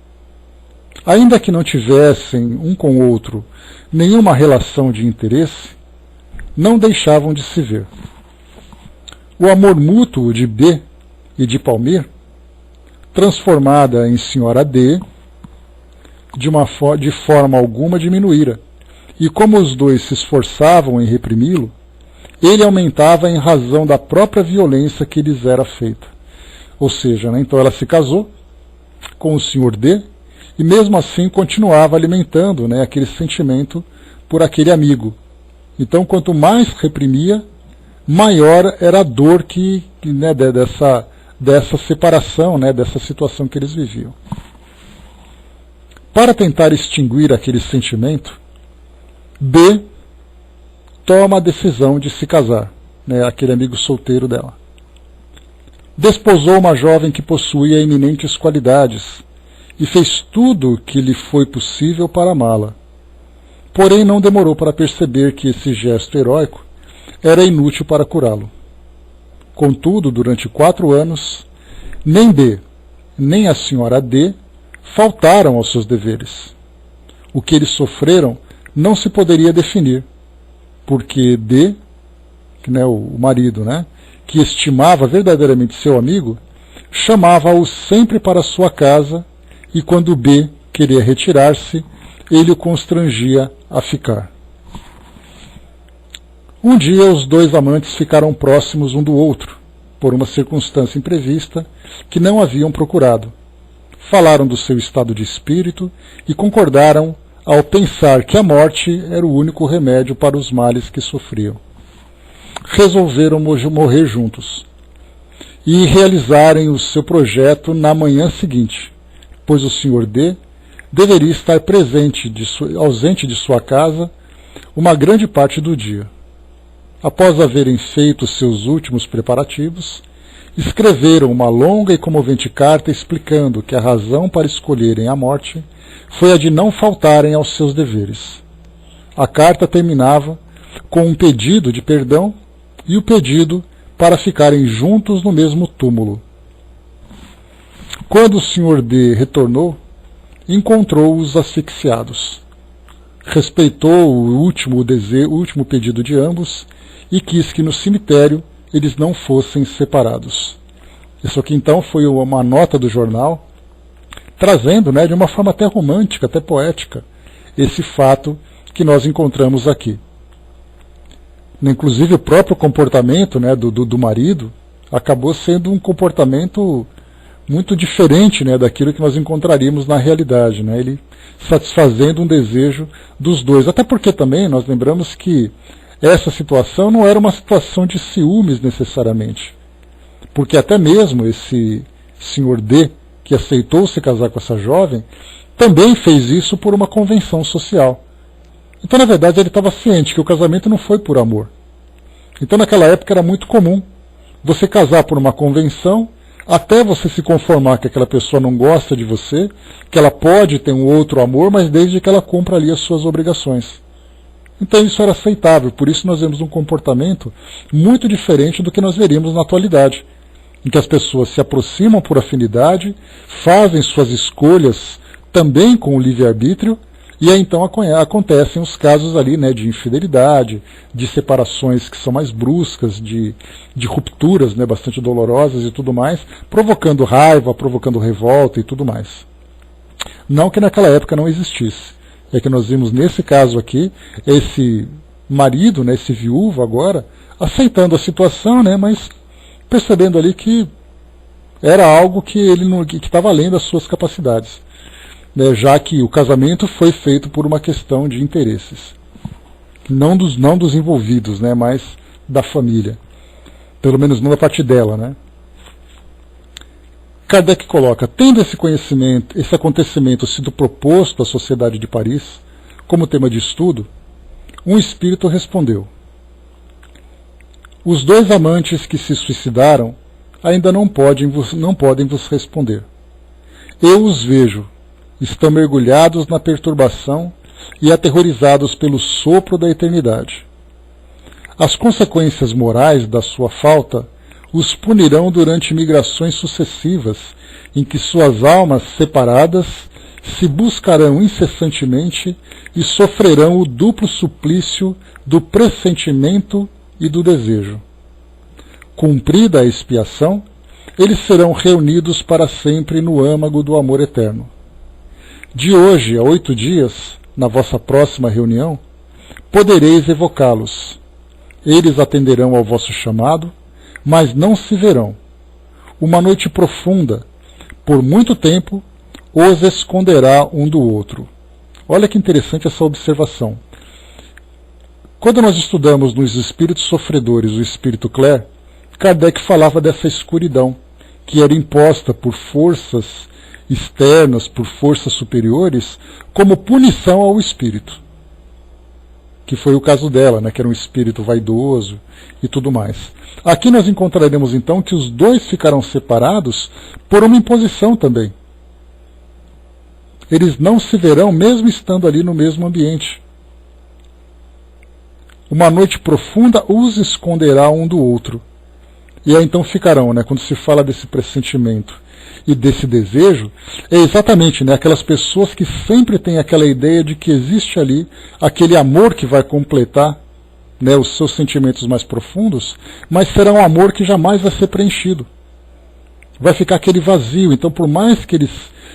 Ainda que não tivessem um com o outro nenhuma relação de interesse, não deixavam de se ver. O amor mútuo de B e de Palmir, transformada em Sra. D, de forma alguma diminuíra, e como os dois se esforçavam em reprimi-lo, ele aumentava em razão da própria violência que lhes era feita. Ou seja, né, então ela se casou com o Sr. D, e mesmo assim continuava alimentando, né, aquele sentimento por aquele amigo. Então, quanto mais reprimia, maior era a dor né, dessa separação, né, dessa situação que eles viviam. Para tentar extinguir aquele sentimento, B toma a decisão de se casar, né, aquele amigo solteiro dela. Desposou uma jovem que possuía eminentes qualidades e fez tudo o que lhe foi possível para amá-la. Porém, não demorou para perceber que esse gesto heróico era inútil para curá-lo. Contudo, durante 4 anos, nem B, nem a Sra. D faltaram aos seus deveres. O que eles sofreram não se poderia definir, porque D, né, o marido, né, que estimava verdadeiramente seu amigo, chamava-o sempre para sua casa, e quando B queria retirar-se, ele o constrangia a ficar. Um dia os dois amantes ficaram próximos um do outro, por uma circunstância imprevista que não haviam procurado. Falaram do seu estado de espírito e concordaram ao pensar que a morte era o único remédio para os males que sofriam. Resolveram morrer juntos e realizarem o seu projeto na manhã seguinte, pois o Sr. D deveria estar ausente de sua casa uma grande parte do dia. Após haverem feito seus últimos preparativos, escreveram uma longa e comovente carta explicando que a razão para escolherem a morte foi a de não faltarem aos seus deveres. A carta terminava com um pedido de perdão e o pedido para ficarem juntos no mesmo túmulo. Quando o Sr. D retornou, encontrou-os asfixiados. Respeitou o último pedido de ambos e quis que no cemitério eles não fossem separados. Isso aqui então foi uma nota do jornal, trazendo, né, de uma forma até romântica, até poética, esse fato que nós encontramos aqui. Inclusive o próprio comportamento, né, do marido acabou sendo um comportamento muito diferente, né, daquilo que nós encontraríamos na realidade, né, ele satisfazendo um desejo dos dois. Até porque também nós lembramos que essa situação não era uma situação de ciúmes necessariamente, porque até mesmo esse Sr. D, que aceitou se casar com essa jovem, também fez isso por uma convenção social. Então, na verdade, ele estava ciente que o casamento não foi por amor. Então, naquela época era muito comum você casar por uma convenção, até você se conformar que aquela pessoa não gosta de você, que ela pode ter um outro amor, mas desde que ela cumpra ali as suas obrigações. Então isso era aceitável, por isso nós vemos um comportamento muito diferente do que nós veríamos na atualidade, em que as pessoas se aproximam por afinidade, fazem suas escolhas também com o livre-arbítrio, e aí então acontecem os casos ali, né, de infidelidade, de separações que são mais bruscas, de rupturas, né, bastante dolorosas e tudo mais, provocando raiva, provocando revolta e tudo mais. Não que naquela época não existisse. É que nós vimos nesse caso aqui, esse marido, né, esse viúvo agora, aceitando a situação, né, mas percebendo ali que era algo que ele que estava além das suas capacidades, né, já que o casamento foi feito por uma questão de interesses, não dos envolvidos, né, mas da família, pelo menos não da parte dela, né. Kardec coloca, tendo esse acontecimento sido proposto à Sociedade de Paris como tema de estudo, um espírito respondeu: os 2 amantes que se suicidaram ainda não podem vos responder. Eu os vejo, estão mergulhados na perturbação e aterrorizados pelo sopro da eternidade. As consequências morais da sua falta os punirão durante migrações sucessivas em que suas almas separadas se buscarão incessantemente e sofrerão o duplo suplício do pressentimento e do desejo. Cumprida a expiação, eles serão reunidos para sempre no âmago do amor eterno. De hoje a 8 dias, na vossa próxima reunião, podereis evocá-los. Eles atenderão ao vosso chamado, mas não se verão. Uma noite profunda, por muito tempo, os esconderá um do outro. Olha que interessante essa observação. Quando nós estudamos nos espíritos sofredores o espírito Clare, Kardec falava dessa escuridão, que era imposta por forças externas, por forças superiores, como punição ao espírito. Que foi o caso dela, né, que era um espírito vaidoso e tudo mais. Aqui nós encontraremos então que os dois ficarão separados por uma imposição também. Eles não se verão mesmo estando ali no mesmo ambiente. Uma noite profunda os esconderá um do outro. E aí então ficarão, né, quando se fala desse pressentimento e desse desejo, é exatamente, né, aquelas pessoas que sempre têm aquela ideia de que existe ali aquele amor que vai completar, né, os seus sentimentos mais profundos, mas será um amor que jamais vai ser preenchido. Vai ficar aquele vazio. Então, por mais que eles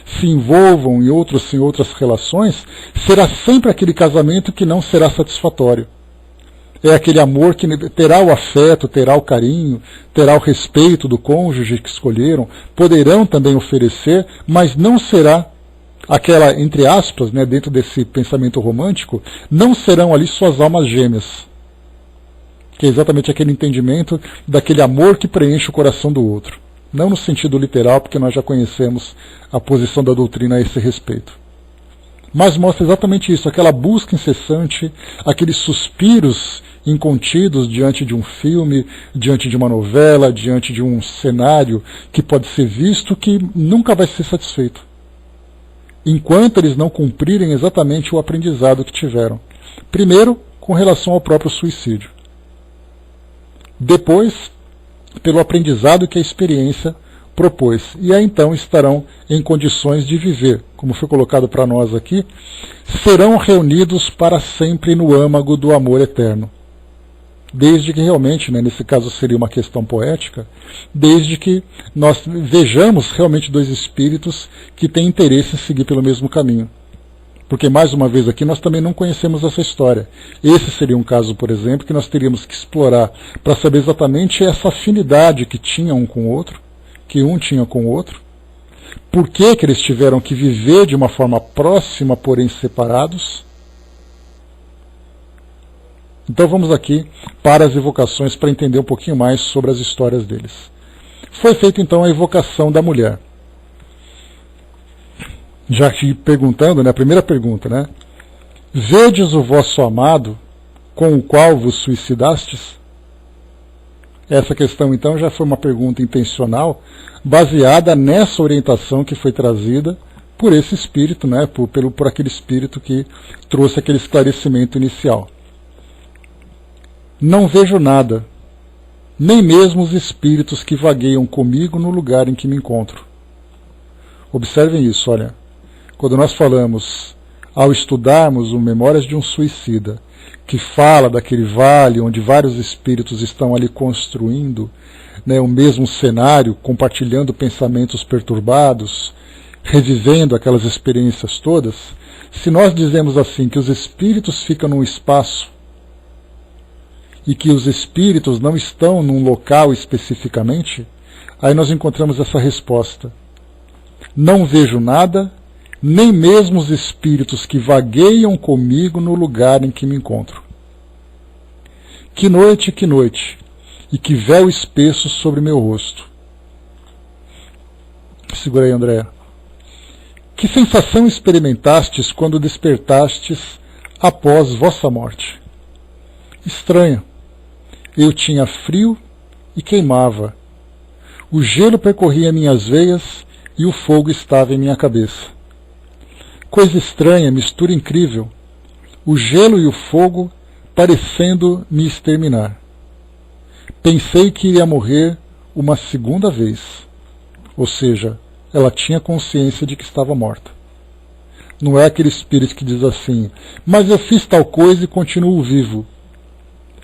se envolvam em outras relações, será sempre aquele casamento que não será satisfatório. É aquele amor que terá o afeto, terá o carinho, terá o respeito do cônjuge que escolheram, poderão também oferecer, mas não será aquela, entre aspas, né, dentro desse pensamento romântico, não serão ali suas almas gêmeas. Que é exatamente aquele entendimento daquele amor que preenche o coração do outro. Não no sentido literal, porque nós já conhecemos a posição da doutrina a esse respeito. Mas mostra exatamente isso, aquela busca incessante, aqueles suspiros incontidos diante de um filme, diante de uma novela, diante de um cenário que pode ser visto, que nunca vai ser satisfeito. Enquanto eles não cumprirem exatamente o aprendizado que tiveram. Primeiro, com relação ao próprio suicídio. Depois, pelo aprendizado que a experiência propôs. E aí então estarão em condições de viver, como foi colocado para nós aqui, serão reunidos para sempre no âmago do amor eterno. Desde que realmente, né, nesse caso seria uma questão poética, desde que nós vejamos realmente dois espíritos que têm interesse em seguir pelo mesmo caminho. Porque, mais uma vez aqui, nós também não conhecemos essa história. Esse seria um caso, por exemplo, que nós teríamos que explorar para saber exatamente essa afinidade que tinha um com o outro, que um tinha com o outro, por que eles tiveram que viver de uma forma próxima, porém separados. Então vamos aqui para as evocações para entender um pouquinho mais sobre as histórias deles. Foi feita então a evocação da mulher. Já que perguntando, né, a primeira pergunta, né? Vedes o vosso amado com o qual vos suicidastes? Essa questão então já foi uma pergunta intencional, baseada nessa orientação que foi trazida por esse espírito, né, por aquele espírito que trouxe aquele esclarecimento inicial. Não vejo nada, nem mesmo os espíritos que vagueiam comigo no lugar em que me encontro. Observem isso, olha. Quando nós falamos, ao estudarmos o Memórias de um Suicida, que fala daquele vale onde vários espíritos estão ali construindo, né, o mesmo cenário, compartilhando pensamentos perturbados, revivendo aquelas experiências todas, se nós dizemos assim que os espíritos ficam num espaço e que os espíritos não estão num local especificamente, aí nós encontramos essa resposta. Não vejo nada, nem mesmo os espíritos que vagueiam comigo no lugar em que me encontro. Que noite, e que véu espesso sobre meu rosto. Segura aí, André. Que sensação experimentastes quando despertastes após vossa morte? Estranha. Eu tinha frio e queimava. O gelo percorria minhas veias e o fogo estava em minha cabeça. Coisa estranha, mistura incrível. O gelo e o fogo parecendo me exterminar. Pensei que iria morrer uma segunda vez. Ou seja, ela tinha consciência de que estava morta. Não é aquele espírito que diz assim, mas eu fiz tal coisa e continuo vivo.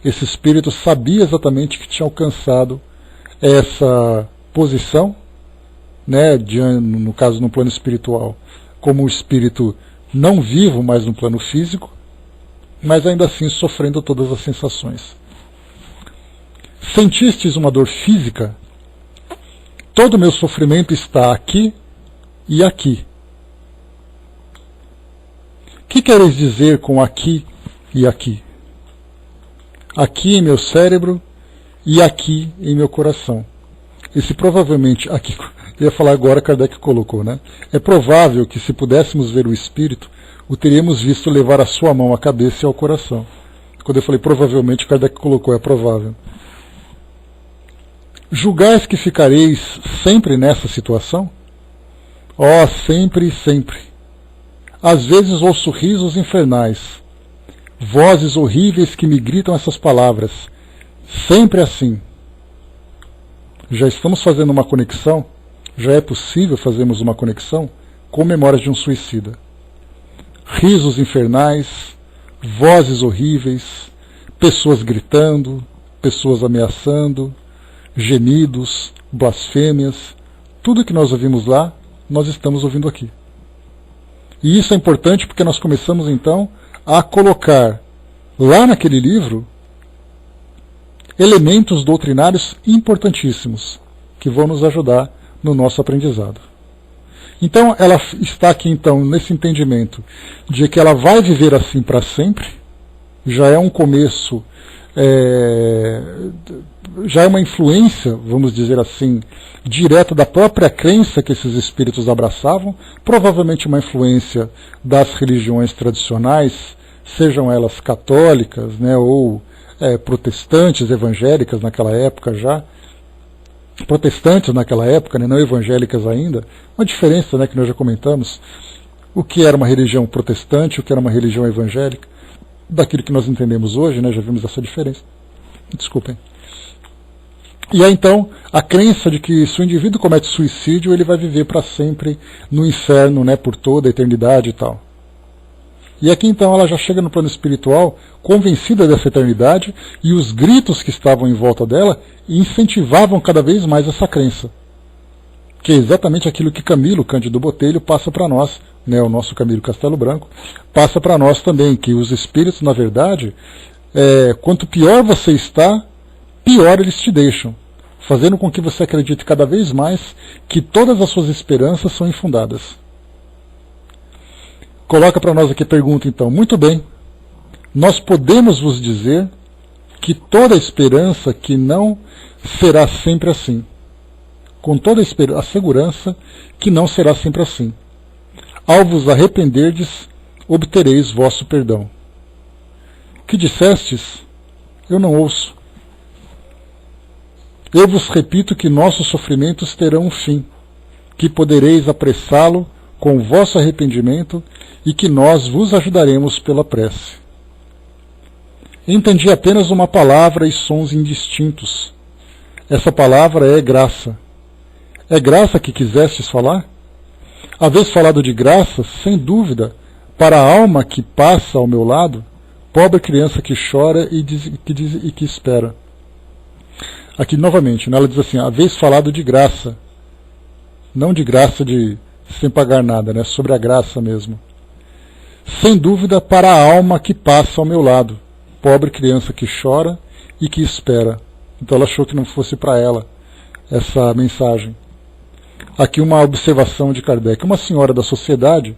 Esse espírito sabia exatamente que tinha alcançado essa posição, né, no caso no plano espiritual, como um espírito não vivo, mas no plano físico, mas ainda assim sofrendo todas as sensações. Sentistes uma dor física? Todo o meu sofrimento está aqui e aqui. O que queres dizer com aqui e aqui? Aqui em meu cérebro e aqui em meu coração. Esse provavelmente, aqui, eu ia falar agora, Kardec colocou, né? É provável que se pudéssemos ver o espírito, o teríamos visto levar a sua mão à cabeça e ao coração. Quando eu falei provavelmente, Kardec colocou, é provável. Julgais que ficareis sempre nessa situação? Oh, sempre e sempre. Às vezes ouço risos infernais, vozes horríveis que me gritam essas palavras. Sempre assim. Já estamos fazendo uma conexão? Já é possível fazermos uma conexão com memórias de um suicida. Risos infernais, vozes horríveis, pessoas gritando, pessoas ameaçando, gemidos, blasfêmias, tudo que nós ouvimos lá, nós estamos ouvindo aqui. E isso é importante porque nós começamos então a colocar lá naquele livro elementos doutrinários importantíssimos que vão nos ajudar no nosso aprendizado. Então ela está aqui então nesse entendimento de que ela vai viver assim para sempre, já é um começo, já é uma influência, vamos dizer assim, direta da própria crença que esses espíritos abraçavam, provavelmente uma influência das religiões tradicionais, sejam elas católicas, né, ou protestantes, evangélicas naquela época já, protestantes naquela época, né, não evangélicas ainda, uma diferença, né, que nós já comentamos, o que era uma religião protestante, o que era uma religião evangélica, daquilo que nós entendemos hoje, né, já vimos essa diferença. Desculpem. E aí então, a crença de que se o indivíduo comete suicídio, ele vai viver para sempre no inferno, né, por toda a eternidade e tal. E aqui então ela já chega no plano espiritual, convencida dessa eternidade, e os gritos que estavam em volta dela incentivavam cada vez mais essa crença. Que é exatamente aquilo que Camilo Cândido Botelho passa para nós, né, o nosso Camilo Castelo Branco, passa para nós também, que os espíritos, na verdade, quanto pior você está, pior eles te deixam, fazendo com que você acredite cada vez mais que todas as suas esperanças são infundadas. Coloca para nós aqui a pergunta então, muito bem, nós podemos vos dizer que toda esperança que não será sempre assim, com toda a segurança que não será sempre assim. Ao vos arrependerdes, obtereis vosso perdão. Que dissestes? Eu não ouço. Eu vos repito que nossos sofrimentos terão um fim, que podereis apressá-lo com o vosso arrependimento e que nós vos ajudaremos pela prece. Entendi apenas uma palavra e sons indistintos. Essa palavra é graça. É graça que quisestes falar? Haveis falado de graça, sem dúvida, para a alma que passa ao meu lado, pobre criança que chora e que espera. Aqui novamente, ela diz assim, haveis falado de graça, não de graça de sem pagar nada, né? Sobre a graça mesmo. Sem dúvida para a alma que passa ao meu lado, pobre criança que chora e que espera. Então ela achou que não fosse para ela essa mensagem. Aqui uma observação de Kardec. Uma senhora da sociedade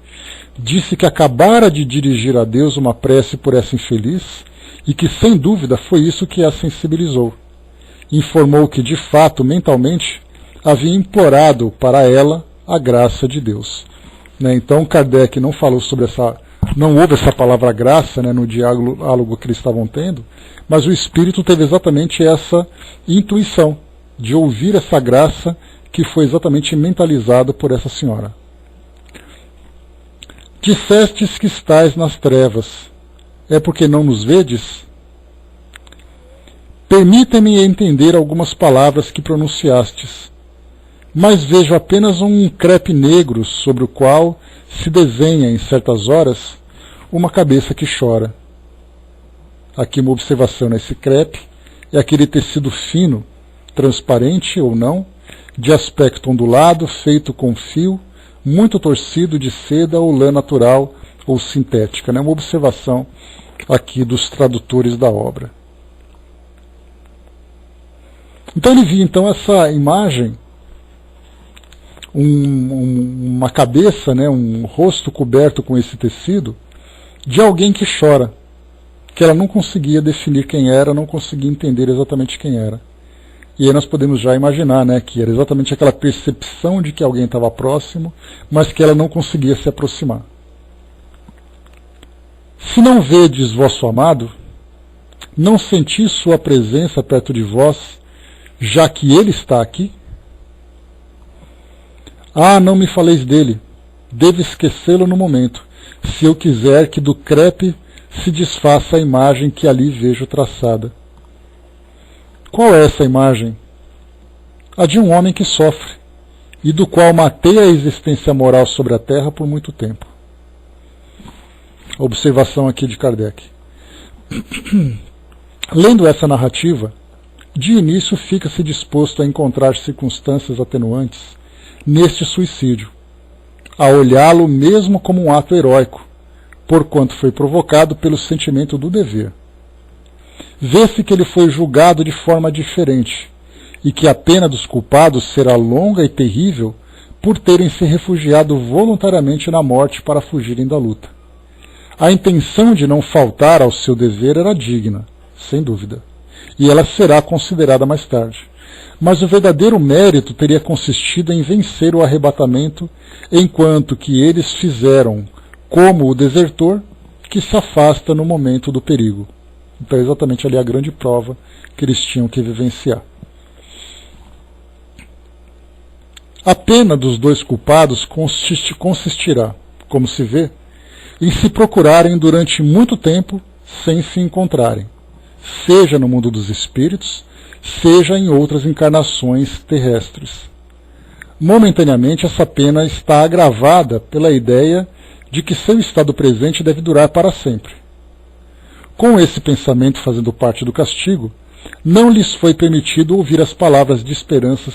disse que acabara de dirigir a Deus uma prece por essa infeliz e que sem dúvida foi isso que a sensibilizou. Informou que de fato, mentalmente, havia implorado para ela a graça de Deus. Né? Então Kardec não falou sobre não houve essa palavra graça, né, no diálogo que eles estavam tendo, mas o espírito teve exatamente essa intuição de ouvir essa graça que foi exatamente mentalizado por essa senhora. Dissestes que estais nas trevas, é porque não nos vedes? Permita-me entender algumas palavras que pronunciastes. mas vejo apenas um crepe negro sobre o qual se desenha, em certas horas, uma cabeça que chora. Aqui uma observação nesse crepe é aquele tecido fino, transparente ou não, de aspecto ondulado, feito com fio, muito torcido de seda ou lã natural ou sintética. Uma observação aqui dos tradutores da obra. Então ele via então essa imagem, uma cabeça, um rosto coberto com esse tecido, de alguém que chora, que ela não conseguia definir quem era, não conseguia entender exatamente quem era. E aí nós podemos já imaginar que era exatamente aquela percepção de que alguém estava próximo, mas que ela não conseguia se aproximar. Se não vedes vosso amado, não sentis sua presença perto de vós, já que ele está aqui? Ah, não me faleis dele, devo esquecê-lo no momento, se eu quiser que do crepe se desfaça a imagem que ali vejo traçada. Qual é essa imagem? A de um homem que sofre, e do qual matei a existência moral sobre a Terra por muito tempo. Observação aqui de Kardec. Lendo essa narrativa, de início fica-se disposto a encontrar circunstâncias atenuantes neste suicídio, a olhá-lo mesmo como um ato heróico, porquanto foi provocado pelo sentimento do dever. Vê-se que ele foi julgado de forma diferente, e que a pena dos culpados será longa e terrível por terem se refugiado voluntariamente na morte para fugirem da luta. A intenção de não faltar ao seu dever era digna, sem dúvida, e ela será considerada mais tarde. Mas o verdadeiro mérito teria consistido em vencer o arrebatamento, enquanto que eles fizeram como o desertor que se afasta no momento do perigo. Então é exatamente ali a grande prova que eles tinham que vivenciar. A pena dos dois culpados consistirá, como se vê, em se procurarem durante muito tempo sem se encontrarem, seja no mundo dos espíritos, seja em outras encarnações terrestres. Momentaneamente, essa pena está agravada pela ideia de que seu estado presente deve durar para sempre. Com esse pensamento fazendo parte do castigo, não lhes foi permitido ouvir as palavras de esperança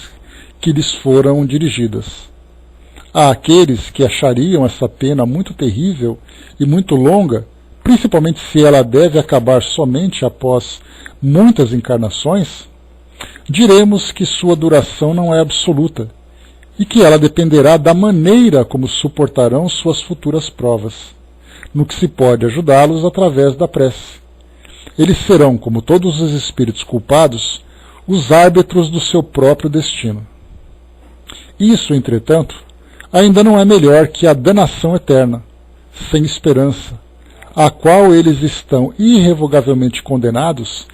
que lhes foram dirigidas. Há aqueles que achariam essa pena muito terrível e muito longa, principalmente se ela deve acabar somente após muitas encarnações, diremos que sua duração não é absoluta e que ela dependerá da maneira como suportarão suas futuras provas, no que se pode ajudá-los através da prece. Eles serão, como todos os espíritos culpados, os árbitros do seu próprio destino. Isso, entretanto, ainda não é melhor que a danação eterna, sem esperança, a qual eles estão irrevogavelmente condenados,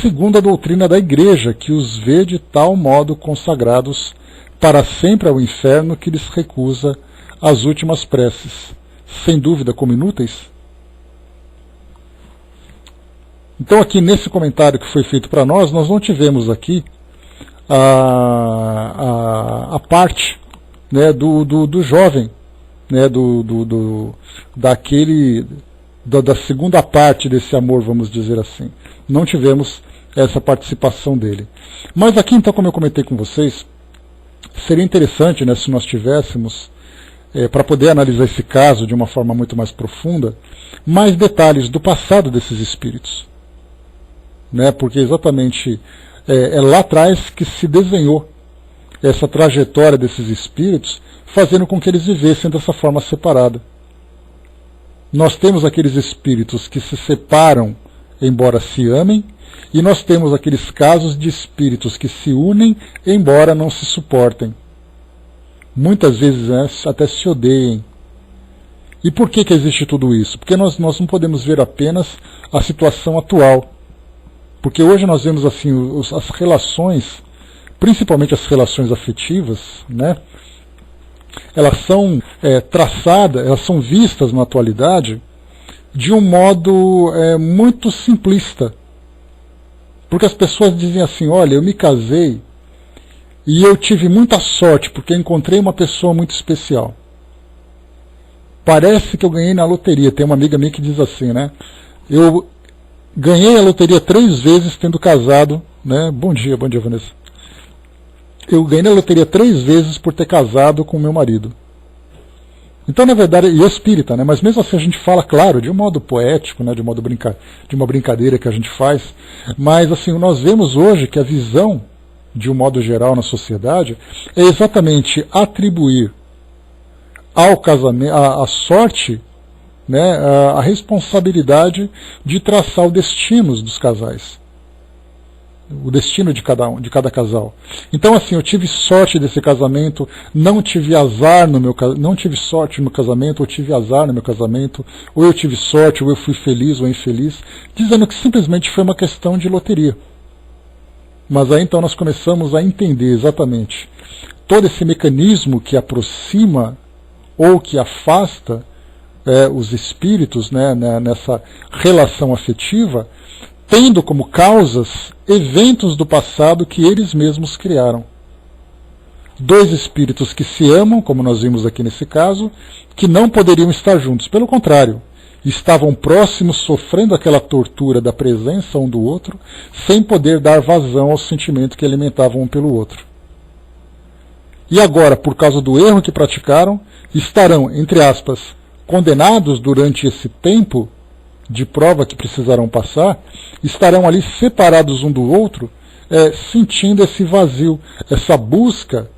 segundo a doutrina da Igreja, que os vê de tal modo consagrados para sempre ao inferno que lhes recusa as últimas preces, sem dúvida como inúteis. Então aqui nesse comentário que foi feito para nós não tivemos aqui a parte do jovem, da segunda parte desse amor, vamos dizer assim. Não tivemos essa participação dele. Mas aqui, então, como eu comentei com vocês, seria interessante, se nós tivéssemos, para poder analisar esse caso de uma forma muito mais profunda, mais detalhes do passado desses espíritos. Porque exatamente é lá atrás que se desenhou essa trajetória desses espíritos, fazendo com que eles vivessem dessa forma separada. Nós temos aqueles espíritos que se separam, embora se amem, e nós temos aqueles casos de espíritos que se unem, embora não se suportem. Muitas vezes até se odeiem. E por que existe tudo isso? Porque nós não podemos ver apenas a situação atual. Porque hoje nós vemos assim as relações, principalmente as relações afetivas, elas são traçadas, elas são vistas na atualidade de um modo muito simplista. Porque as pessoas dizem assim, olha, eu me casei E eu tive muita sorte, porque encontrei uma pessoa muito especial. Parece que eu ganhei na loteria. Tem uma amiga minha que diz assim, né? Eu ganhei a loteria 3 vezes tendo casado, né? Bom dia, Vanessa. Eu ganhei a loteria 3 vezes por ter casado com o meu marido. Então, na verdade, e espírita, né? Mas mesmo assim a gente fala, claro, de um modo poético, né? De uma brincadeira que a gente faz. Mas, assim, nós vemos hoje que a visão, de um modo geral na sociedade, é exatamente atribuir ao casamento, a sorte, né? A responsabilidade de traçar o destino dos casais. O destino de cada casal. Então, assim, eu tive sorte desse casamento, não tive azar não tive sorte no meu casamento, ou tive azar no meu casamento, ou eu tive sorte, ou eu fui feliz ou infeliz, dizendo que simplesmente foi uma questão de loteria. Mas aí então nós começamos a entender exatamente todo esse mecanismo que aproxima ou que afasta os espíritos, né, nessa relação afetiva, tendo como causas eventos do passado que eles mesmos criaram. 2 espíritos que se amam, como nós vimos aqui nesse caso, que não poderiam estar juntos. Pelo contrário, estavam próximos, sofrendo aquela tortura da presença um do outro, sem poder dar vazão ao sentimento que alimentavam um pelo outro. E agora, por causa do erro que praticaram, estarão, entre aspas, condenados durante esse tempo de prova que precisarão passar, estarão ali separados um do outro, sentindo esse vazio, essa busca,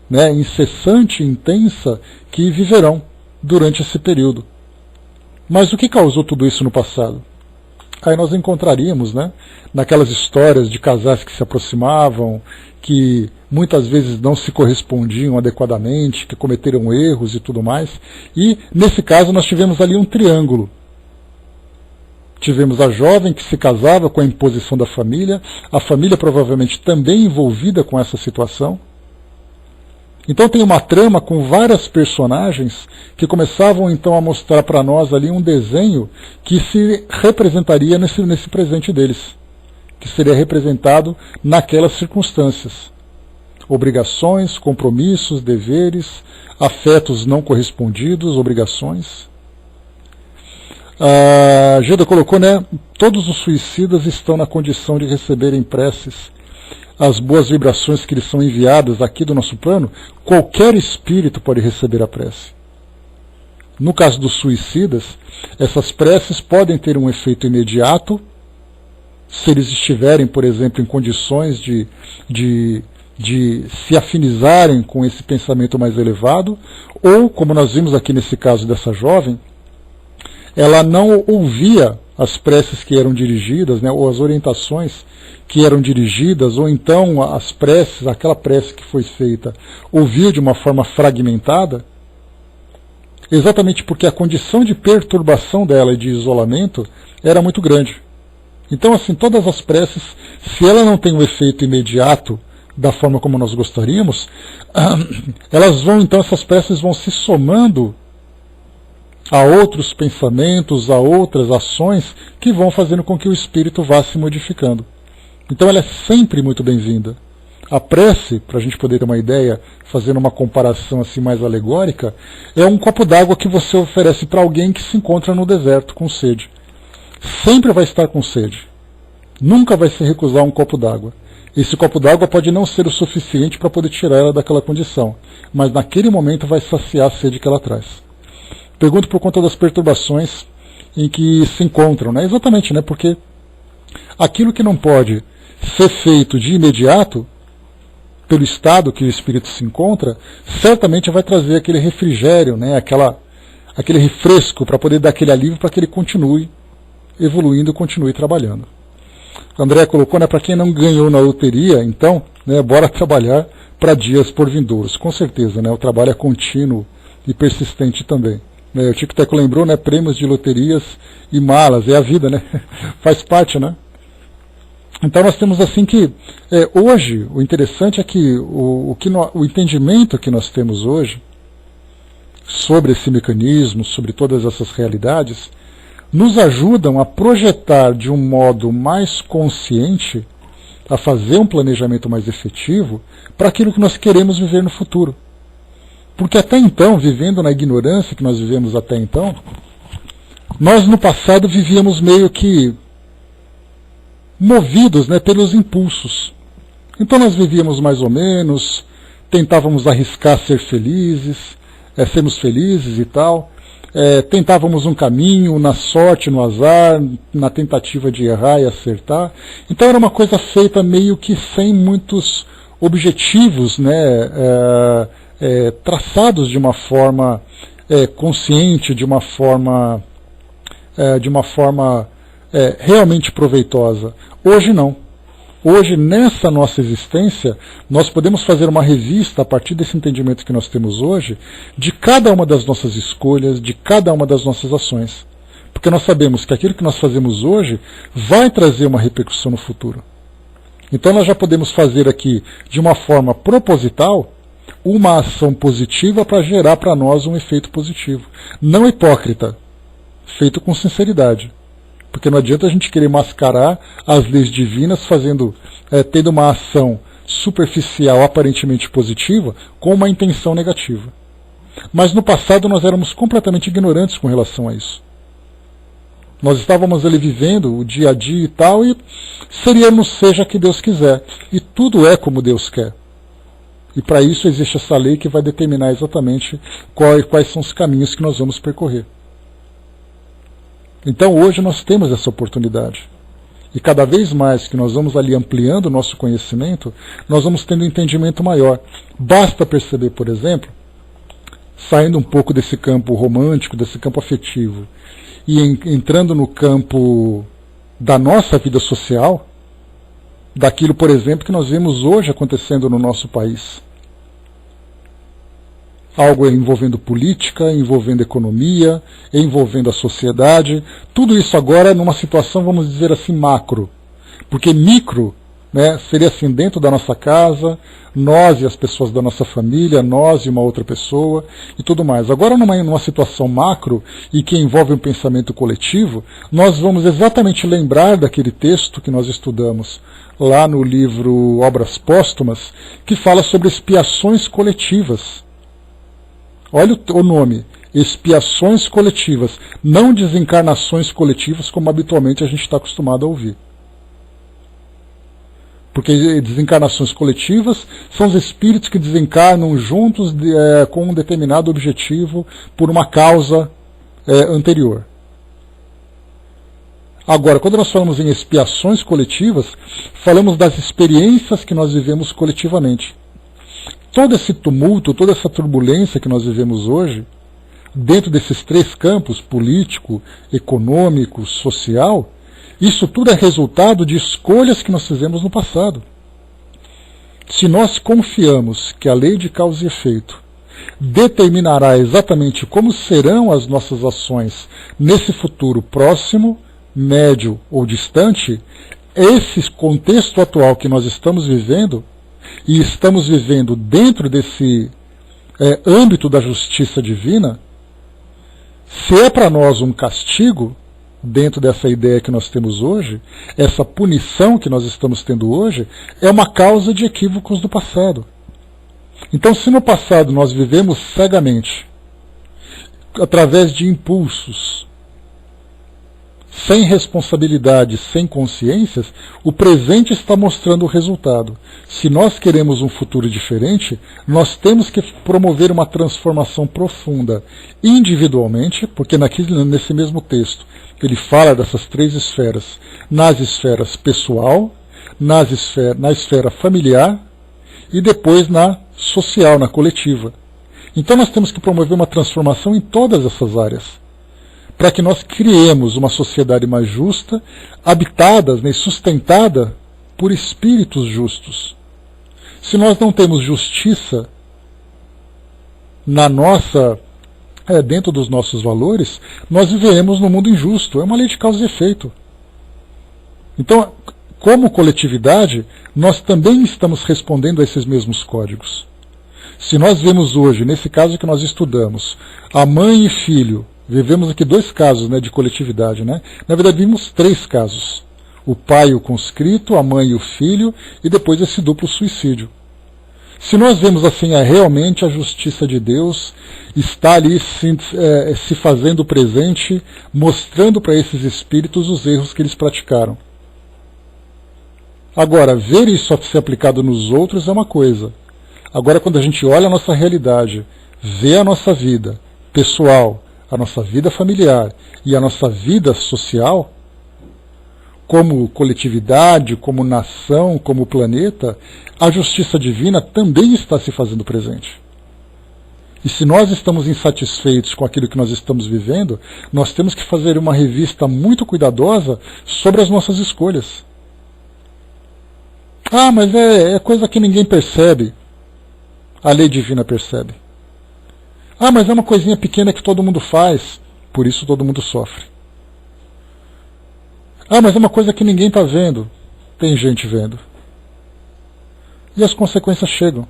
né, incessante e intensa que viverão durante esse período. Mas o que causou tudo isso no passado? Aí nós encontraríamos, né, naquelas histórias de casais que se aproximavam, que muitas vezes não se correspondiam adequadamente, que cometeram erros e tudo mais. E, nesse caso, nós tivemos ali um triângulo. Tivemos a jovem que se casava com a imposição da família, a família provavelmente também envolvida com essa situação. Então tem uma trama com várias personagens que começavam então a mostrar para nós ali um desenho que se representaria nesse presente deles, que seria representado naquelas circunstâncias. Obrigações, compromissos, deveres, afetos não correspondidos, obrigações. A Gilda colocou, né? Todos os suicidas estão na condição de receberem preces. As boas vibrações que lhes são enviadas aqui do nosso plano, qualquer espírito pode receber a prece. No caso dos suicidas, essas preces podem ter um efeito imediato, se eles estiverem, por exemplo, em condições de se afinizarem com esse pensamento mais elevado, ou, como nós vimos aqui nesse caso dessa jovem, ela não ouvia as preces que eram dirigidas, né, ou as orientações que eram dirigidas, ou então as preces, aquela prece que foi feita, ouviu de uma forma fragmentada, exatamente porque a condição de perturbação dela e de isolamento era muito grande. Então, assim, todas as preces, se ela não tem um efeito imediato da forma como nós gostaríamos, essas preces vão se somando a outros pensamentos, a outras ações que vão fazendo com que o espírito vá se modificando. Então ela é sempre muito bem-vinda. A prece, para a gente poder ter uma ideia, fazendo uma comparação assim mais alegórica, é um copo d'água que você oferece para alguém que se encontra no deserto com sede. Sempre vai estar com sede. Nunca vai se recusar um copo d'água. Esse copo d'água pode não ser o suficiente para poder tirar ela daquela condição, mas naquele momento vai saciar a sede que ela traz. Pergunto por conta das perturbações em que se encontram, né? Exatamente, né? Porque aquilo que não pode ser feito de imediato, pelo estado que o espírito se encontra, certamente vai trazer aquele refrigério, né? Aquele refresco para poder dar aquele alívio para que ele continue evoluindo, continue trabalhando. André colocou, né? Para quem não ganhou na loteria, então, né? Bora trabalhar para dias por vindouros. Com certeza, né? O trabalho é contínuo e persistente também. O Tico Teco lembrou, né, prêmios de loterias e malas, é a vida, né? Faz parte, né? Então nós temos assim que, hoje, o interessante é que o entendimento que nós temos hoje sobre esse mecanismo, sobre todas essas realidades, nos ajudam a projetar de um modo mais consciente a fazer um planejamento mais efetivo para aquilo que nós queremos viver no futuro. Porque até então, vivendo na ignorância que nós vivemos até então, nós no passado vivíamos meio que movidos, né, pelos impulsos. Então nós vivíamos mais ou menos, tentávamos arriscar ser felizes, sermos felizes e tal, tentávamos um caminho na sorte, no azar, na tentativa de errar e acertar. Então era uma coisa feita meio que sem muitos objetivos, né, traçados de uma forma consciente, de uma forma realmente proveitosa. Hoje não. Hoje, nessa nossa existência, nós podemos fazer uma revista, a partir desse entendimento que nós temos hoje, de cada uma das nossas escolhas, de cada uma das nossas ações. Porque nós sabemos que aquilo que nós fazemos hoje vai trazer uma repercussão no futuro. Então nós já podemos fazer aqui, de uma forma proposital, uma ação positiva para gerar para nós um efeito positivo. Não hipócrita, feito com sinceridade. Porque não adianta a gente querer mascarar as leis divinas tendo uma ação superficial aparentemente positiva com uma intenção negativa. Mas no passado nós éramos completamente ignorantes com relação a isso. Nós estávamos ali vivendo o dia a dia e tal, e seja que Deus quiser. E tudo é como Deus quer. E para isso existe essa lei que vai determinar exatamente quais são os caminhos que nós vamos percorrer. Então hoje nós temos essa oportunidade. E cada vez mais que nós vamos ali ampliando o nosso conhecimento, nós vamos tendo um entendimento maior. Basta perceber, por exemplo, saindo um pouco desse campo romântico, desse campo afetivo, e entrando no campo da nossa vida social, daquilo, por exemplo, que nós vemos hoje acontecendo no nosso país. Algo envolvendo política, envolvendo economia, envolvendo a sociedade, tudo isso agora numa situação, vamos dizer assim, macro. Porque micro, né, seria assim, dentro da nossa casa, nós e as pessoas da nossa família, nós e uma outra pessoa e tudo mais. Agora numa situação macro e que envolve um pensamento coletivo, nós vamos exatamente lembrar daquele texto que nós estudamos lá no livro Obras Póstumas, que fala sobre expiações coletivas. Olha o nome, expiações coletivas, não desencarnações coletivas como habitualmente a gente está acostumado a ouvir. Porque desencarnações coletivas são os espíritos que desencarnam juntos com um determinado objetivo por uma causa anterior. Agora, quando nós falamos em expiações coletivas, falamos das experiências que nós vivemos coletivamente. Todo esse tumulto, toda essa turbulência que nós vivemos hoje, dentro desses três campos, político, econômico, social, isso tudo é resultado de escolhas que nós fizemos no passado. Se nós confiamos que a lei de causa e efeito determinará exatamente como serão as nossas ações nesse futuro próximo, médio ou distante, esse contexto atual que nós estamos vivendo, e estamos vivendo dentro desse âmbito da justiça divina, se é para nós um castigo, dentro dessa ideia que nós temos hoje, essa punição que nós estamos tendo hoje, é uma causa de equívocos do passado. Então, se no passado nós vivemos cegamente, através de impulsos, sem responsabilidade, sem consciências, o presente está mostrando o resultado. Se nós queremos um futuro diferente, nós temos que promover uma transformação profunda, individualmente, porque nesse mesmo texto ele fala dessas três esferas, nas esferas pessoal, na esfera familiar e depois na social, na coletiva. Então nós temos que promover uma transformação em todas essas áreas, para que nós criemos uma sociedade mais justa, habitada, né, e sustentada por espíritos justos. Se nós não temos justiça na nossa, dentro dos nossos valores, nós viveremos num mundo injusto. É uma lei de causa e efeito. Então, como coletividade, nós também estamos respondendo a esses mesmos códigos. Se nós vemos hoje, nesse caso que nós estudamos, a mãe e filho, vivemos aqui dois casos, né, de coletividade. Né? Na verdade, vimos três casos. O pai e o conscrito, a mãe e o filho, e depois esse duplo suicídio. Se nós vemos assim, realmente a justiça de Deus está ali se fazendo presente, mostrando para esses espíritos os erros que eles praticaram. Agora, ver isso ser aplicado nos outros é uma coisa. Agora, quando a gente olha a nossa realidade, vê a nossa vida pessoal, a nossa vida familiar e a nossa vida social, como coletividade, como nação, como planeta, a justiça divina também está se fazendo presente. E se nós estamos insatisfeitos com aquilo que nós estamos vivendo, nós temos que fazer uma revista muito cuidadosa sobre as nossas escolhas. Ah, mas é coisa que ninguém percebe. A lei divina percebe. Ah, mas é uma coisinha pequena que todo mundo faz, por isso todo mundo sofre. Ah, mas é uma coisa que ninguém está vendo. Tem gente vendo. E as consequências chegam.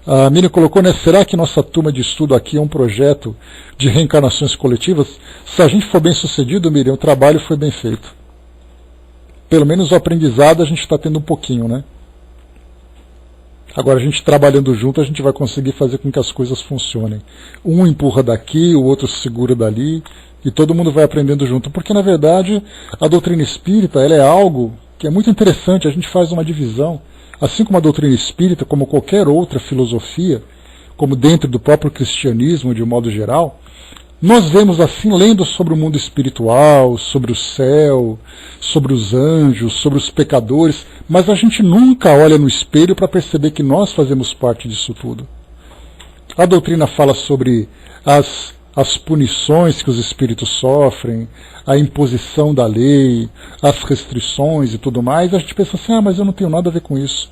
A Miriam colocou, né? Será que nossa turma de estudo aqui é um projeto de reencarnações coletivas? Se a gente for bem sucedido, Miriam, o trabalho foi bem feito. Pelo menos o aprendizado a gente está tendo um pouquinho, né? Agora, a gente trabalhando junto, a gente vai conseguir fazer com que as coisas funcionem. Um empurra daqui, o outro segura dali, e todo mundo vai aprendendo junto. Porque, na verdade, a doutrina espírita ela é algo que é muito interessante. A gente faz uma divisão. Assim como a doutrina espírita, como qualquer outra filosofia, como dentro do próprio cristianismo, de um modo geral, nós vemos assim, lendo sobre o mundo espiritual, sobre o céu, sobre os anjos, sobre os pecadores, mas a gente nunca olha no espelho para perceber que nós fazemos parte disso tudo. A doutrina fala sobre as punições que os espíritos sofrem, a imposição da lei, as restrições e tudo mais, a gente pensa assim, mas eu não tenho nada a ver com isso.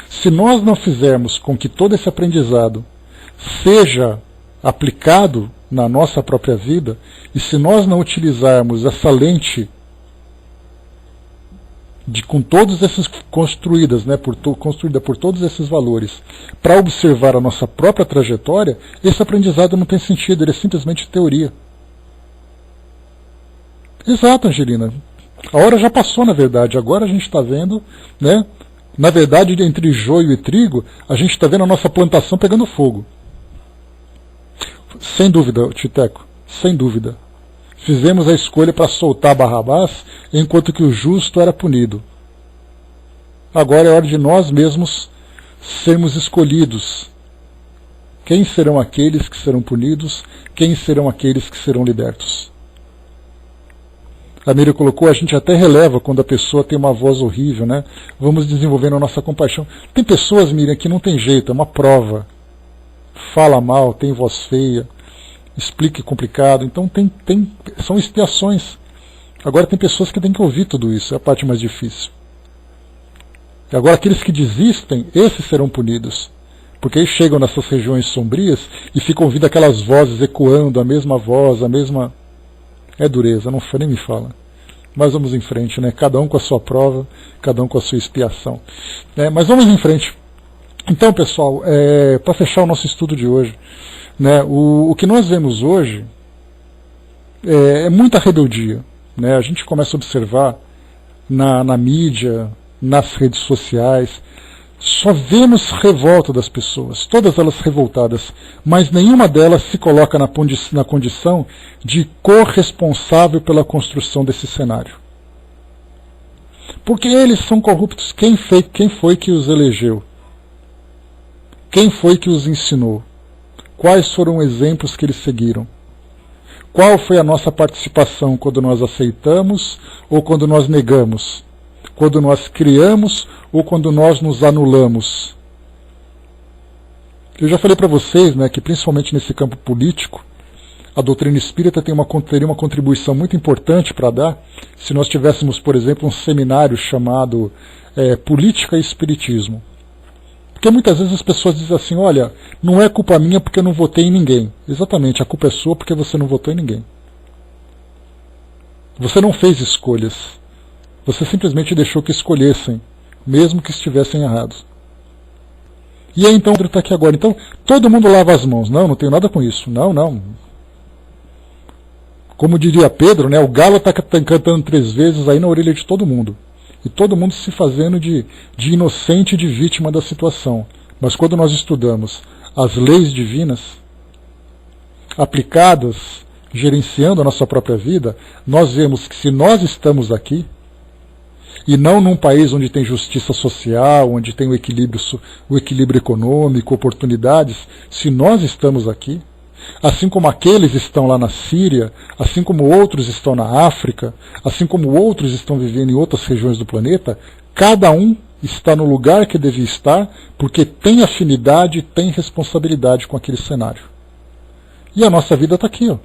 Se nós não fizermos com que todo esse aprendizado seja aplicado na nossa própria vida, e se nós não utilizarmos essa lente com todos esses construída por todos esses valores, para observar a nossa própria trajetória, esse aprendizado não tem sentido, ele é simplesmente teoria. Exato, Angelina. A hora já passou, na verdade. Agora a gente está vendo, né? Na verdade, entre joio e trigo, a gente está vendo a nossa plantação pegando fogo. Sem dúvida, Titeco, sem dúvida. Fizemos a escolha para soltar Barrabás, enquanto que o justo era punido. Agora é hora de nós mesmos sermos escolhidos. Quem serão aqueles que serão punidos? Quem serão aqueles que serão libertos? A Miriam colocou, a gente até releva quando a pessoa tem uma voz horrível, né? Vamos desenvolvendo a nossa compaixão. Tem pessoas, Miriam, que não tem jeito, é uma prova. Fala mal, tem voz feia, explica complicado, então são expiações. Agora tem pessoas que têm que ouvir tudo isso, é a parte mais difícil. E agora aqueles que desistem, esses serão punidos. Porque aí chegam nessas regiões sombrias e ficam ouvindo aquelas vozes ecoando, a mesma voz, a mesma... É dureza, não nem me fala. Mas vamos em frente, né? Cada um com a sua prova, cada um com a sua expiação. Mas vamos em frente. Então, pessoal, para fechar o nosso estudo de hoje, né, o que nós vemos hoje é muita rebeldia. Né? A gente começa a observar na mídia, nas redes sociais, só vemos revolta das pessoas, todas elas revoltadas, mas nenhuma delas se coloca na condição de corresponsável pela construção desse cenário. Porque eles são corruptos. Quem foi que os elegeu? Quem foi que os ensinou? Quais foram os exemplos que eles seguiram? Qual foi a nossa participação quando nós aceitamos ou quando nós negamos? Quando nós criamos ou quando nós nos anulamos? Eu já falei para vocês, né, que principalmente nesse campo político, a doutrina espírita teria uma contribuição muito importante para dar se nós tivéssemos, por exemplo, um seminário chamado Política e Espiritismo. Porque muitas vezes as pessoas dizem assim, olha, não é culpa minha porque eu não votei em ninguém. Exatamente, a culpa é sua porque você não votou em ninguém. Você não fez escolhas. Você simplesmente deixou que escolhessem, mesmo que estivessem errados. E aí então o Pedro está aqui agora. Então, todo mundo lava as mãos. Não tenho nada com isso. Não. Como diria Pedro, né, o galo está cantando 3 vezes aí na orelha de todo mundo. E todo mundo se fazendo de inocente, de vítima da situação. Mas quando nós estudamos as leis divinas, aplicadas, gerenciando a nossa própria vida, nós vemos que se nós estamos aqui, e não num país onde tem justiça social, onde tem o equilíbrio econômico, oportunidades, se nós estamos aqui, assim como aqueles estão lá na Síria, assim como outros estão na África, assim como outros estão vivendo em outras regiões do planeta, cada um está no lugar que devia estar, porque tem afinidade, tem responsabilidade com aquele cenário. E a nossa vida está aqui, ó.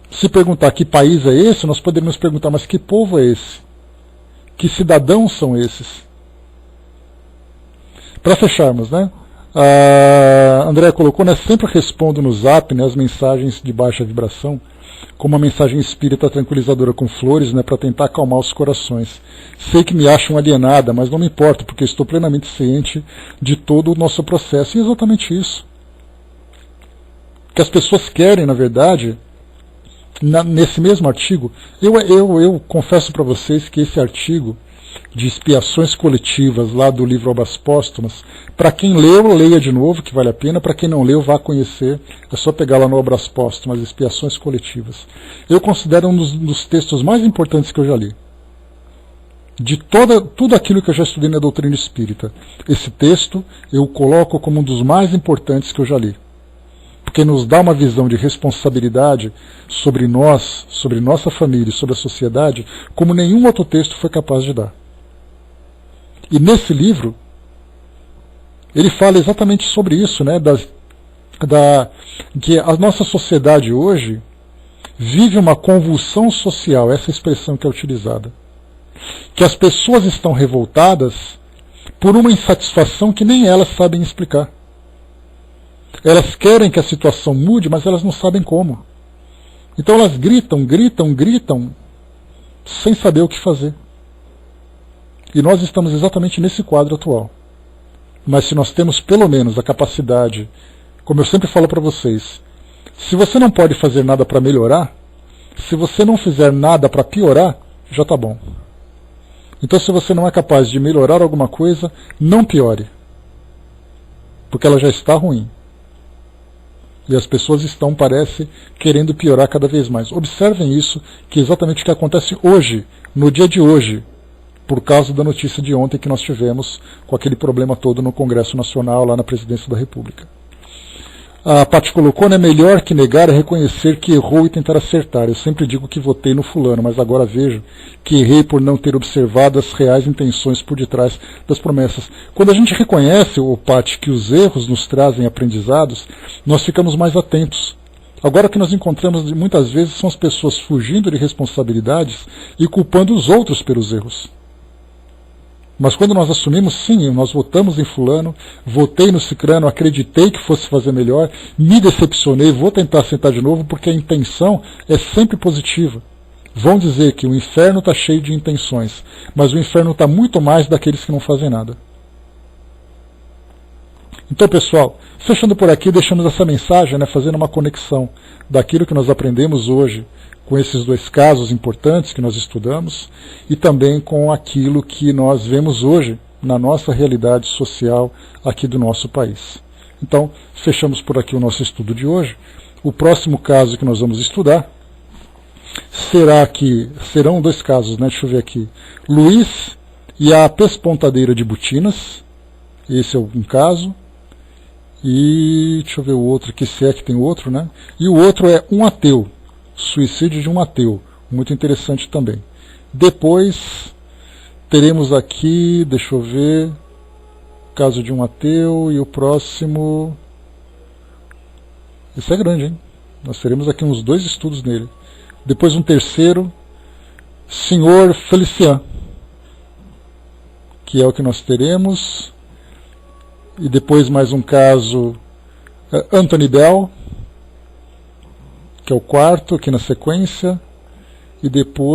Se perguntar que país é esse, nós poderíamos perguntar, mas que povo é esse? Que cidadãos são esses? Para fecharmos, né? A Andréa colocou, né? Sempre respondo no Zap, né, as mensagens de baixa vibração, como uma mensagem espírita tranquilizadora com flores, né, para tentar acalmar os corações. Sei que me acham alienada, mas não me importa, porque estou plenamente ciente de todo o nosso processo. E é exatamente isso. O que as pessoas querem, na verdade, nesse mesmo artigo, eu confesso para vocês que esse artigo de expiações coletivas lá do livro Obras Póstumas, para quem leu, leia de novo, que vale a pena, para quem não leu, vá conhecer, é só pegar lá no Obras Póstumas, expiações coletivas. Eu considero um dos textos mais importantes que eu já li. De tudo aquilo que eu já estudei na doutrina espírita, esse texto eu coloco como um dos mais importantes que eu já li. Porque nos dá uma visão de responsabilidade sobre nós, sobre nossa família e sobre a sociedade, como nenhum outro texto foi capaz de dar. E nesse livro, ele fala exatamente sobre isso, né, que a nossa sociedade hoje vive uma convulsão social, essa expressão que é utilizada. Que as pessoas estão revoltadas por uma insatisfação que nem elas sabem explicar. Elas querem que a situação mude, mas elas não sabem como. Então elas gritam, sem saber o que fazer. E nós estamos exatamente nesse quadro atual. Mas se nós temos pelo menos a capacidade, como eu sempre falo para vocês, se você não pode fazer nada para melhorar, se você não fizer nada para piorar, já está bom. Então se você não é capaz de melhorar alguma coisa, não piore. Porque ela já está ruim. E as pessoas estão, parece, querendo piorar cada vez mais. Observem isso, que é exatamente o que acontece hoje, no dia de hoje, por causa da notícia de ontem que nós tivemos com aquele problema todo no Congresso Nacional, lá na Presidência da República. A Paty colocou, né, melhor que negar é reconhecer que errou e tentar acertar. Eu sempre digo que votei no fulano, mas agora vejo que errei por não ter observado as reais intenções por detrás das promessas. Quando a gente reconhece, Paty, que os erros nos trazem aprendizados, nós ficamos mais atentos. Agora que nós encontramos muitas vezes são as pessoas fugindo de responsabilidades e culpando os outros pelos erros. Mas quando nós assumimos, sim, nós votamos em fulano, votei no cicrano, acreditei que fosse fazer melhor, me decepcionei, vou tentar sentar de novo, porque a intenção é sempre positiva. Vão dizer que o inferno está cheio de intenções, mas o inferno está muito mais daqueles que não fazem nada. Então, pessoal, fechando por aqui, deixamos essa mensagem, né, fazendo uma conexão daquilo que nós aprendemos hoje com esses 2 casos importantes que nós estudamos e também com aquilo que nós vemos hoje na nossa realidade social aqui do nosso país. Então, fechamos por aqui o nosso estudo de hoje. O próximo caso que nós vamos estudar serão 2 casos, né? Deixa eu ver aqui. Luiz e a pespontadeira de Butinas. Esse é um caso. E deixa eu ver o outro aqui, se é que tem outro, né? E o outro é um ateu. Suicídio de um ateu, muito interessante também. Depois teremos aqui, deixa eu ver, caso de um ateu, e o próximo, esse é grande, hein? Nós teremos aqui uns 2 estudos nele. Depois um terceiro, Senhor Felician, que é o que nós teremos. E depois mais um caso, Anthony Bell, que é o 4º aqui na sequência, e depois